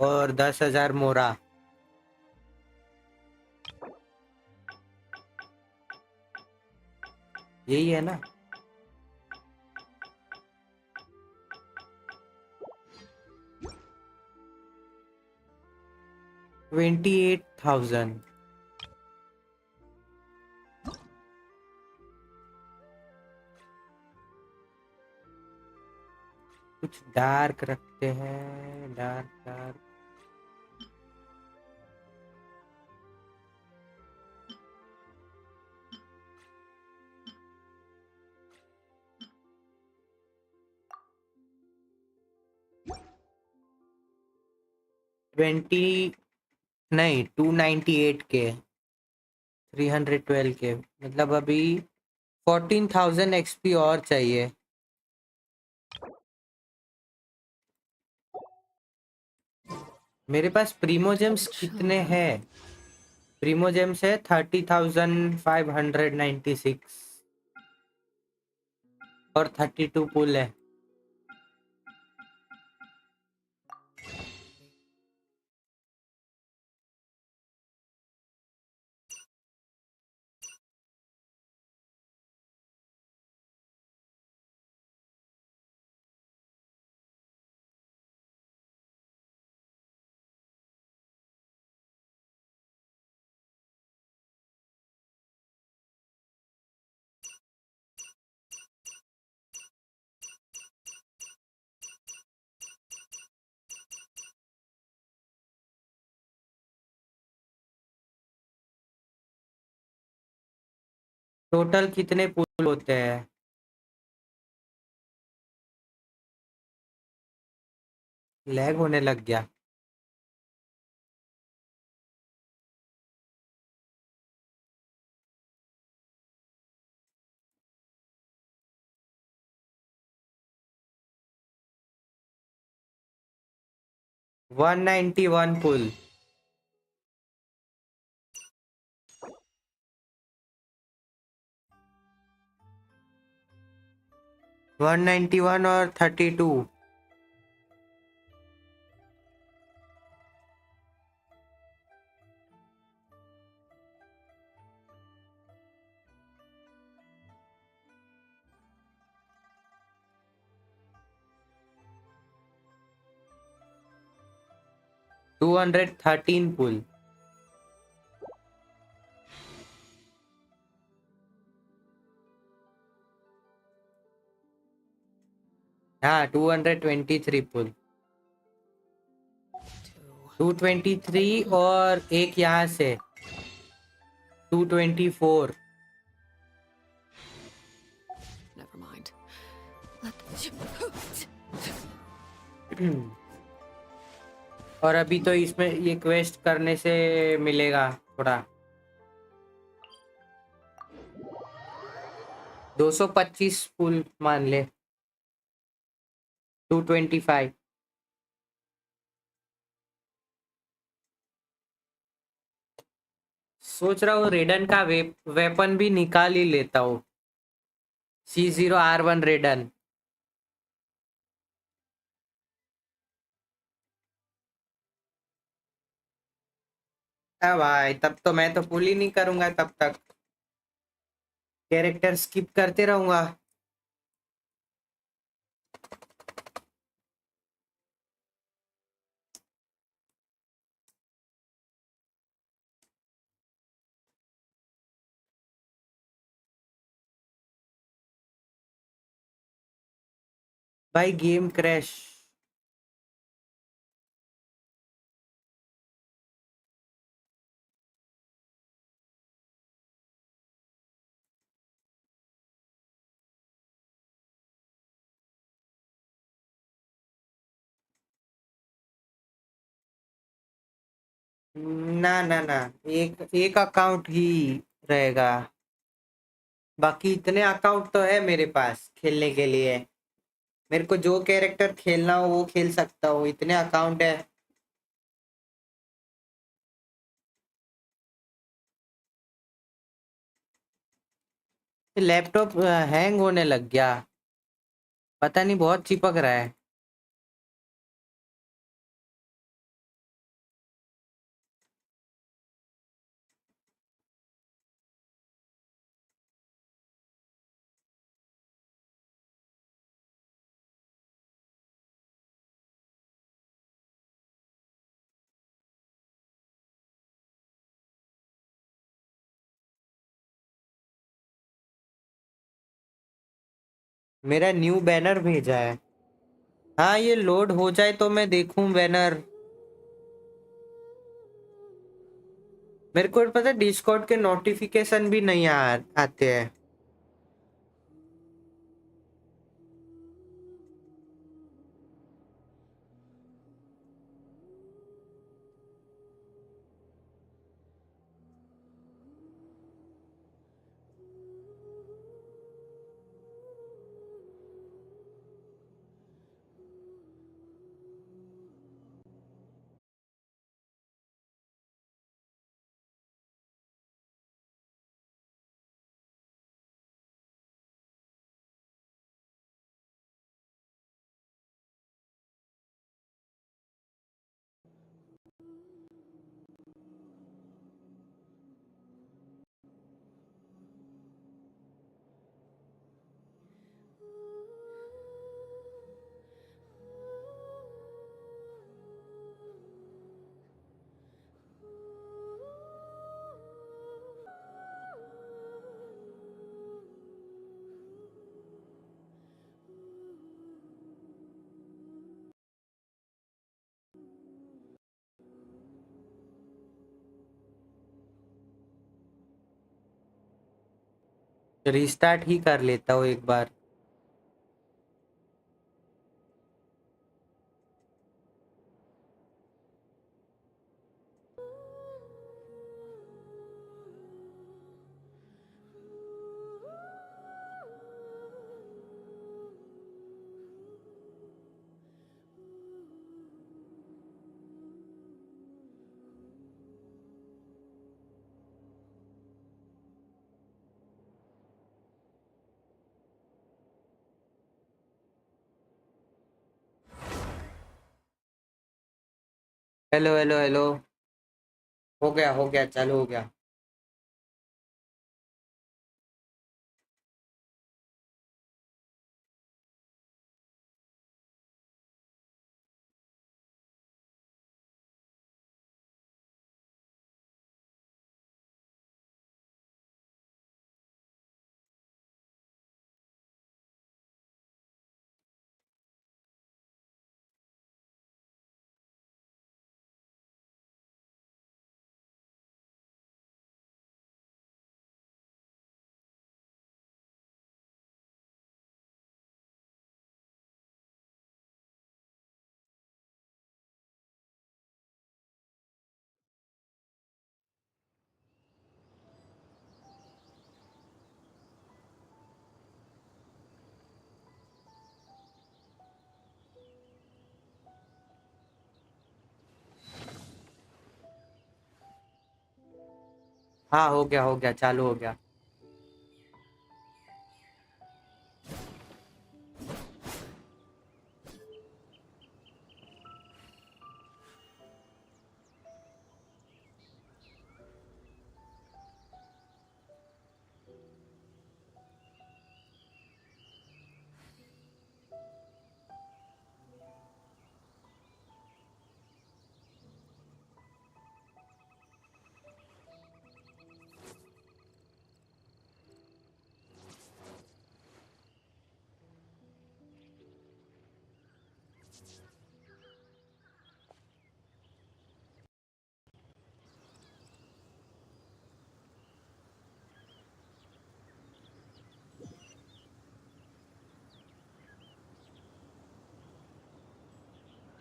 Speaker 3: और 10,000 मोरा यही है ना $28,000 कुछ डार्क रखते हैं डार्क डार्क नहीं 298 के 312 के मतलब अभी 14,000 एक्सपी और चाहिए मेरे पास प्रीमोजेम्स कितने हैं प्रीमोजेम्स है 30,596 और 32 पुल है टोटल कितने पुल होते हैं? लैग होने लग गया। वन 191 पुल। 191 और 32। 213 पुल। हाँ 223 पुल। 223 और एक यहाँ से 224।
Speaker 2: Never mind.
Speaker 3: और अभी तो इसमें ये क्वेस्ट करने से मिलेगा थोड़ा। 225 पुल मान ले। 225। सोच रहा हूँ रेडन का वेपन भी निकाल ही लेता हूँ। C0R1 रेडन। हाँ भाई, तब तो मैं तो पुल ही नहीं करूंगा तब तक। कैरेक्टर स्किप करते रहूंगा। भाई गेम क्रैश। ना ना ना, एक एक अकाउंट ही रहेगा। बाकी इतने अकाउंट तो है मेरे पास खेलने के लिए। मेरे को जो कैरेक्टर खेलना हो वो खेल सकता हूँ, इतने अकाउंट है। लैपटॉप हैंग होने लग गया, पता नहीं, बहुत चिपक रहा है। मेरा न्यू बैनर भेजा है। हाँ ये लोड हो जाए तो मैं देखूं बैनर। मेरे को पता है डिस्कॉर्ड के नोटिफिकेशन भी नहीं आते हैं। रीस्टार्ट ही कर लेता हूँ एक बार. Hello hello hello. हो गया चालू हो गया. हाँ हो गया चालू हो गया.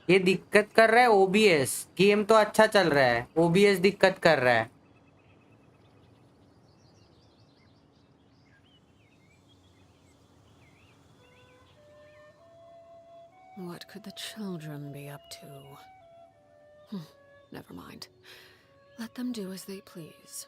Speaker 3: ये दिक्कत कर रहा है ओबीएस. गेम तो अच्छा चल रहा है, ओबीएस दिक्कत कर रहा है.
Speaker 15: What could the children be up to? Never mind. Let them do as they please.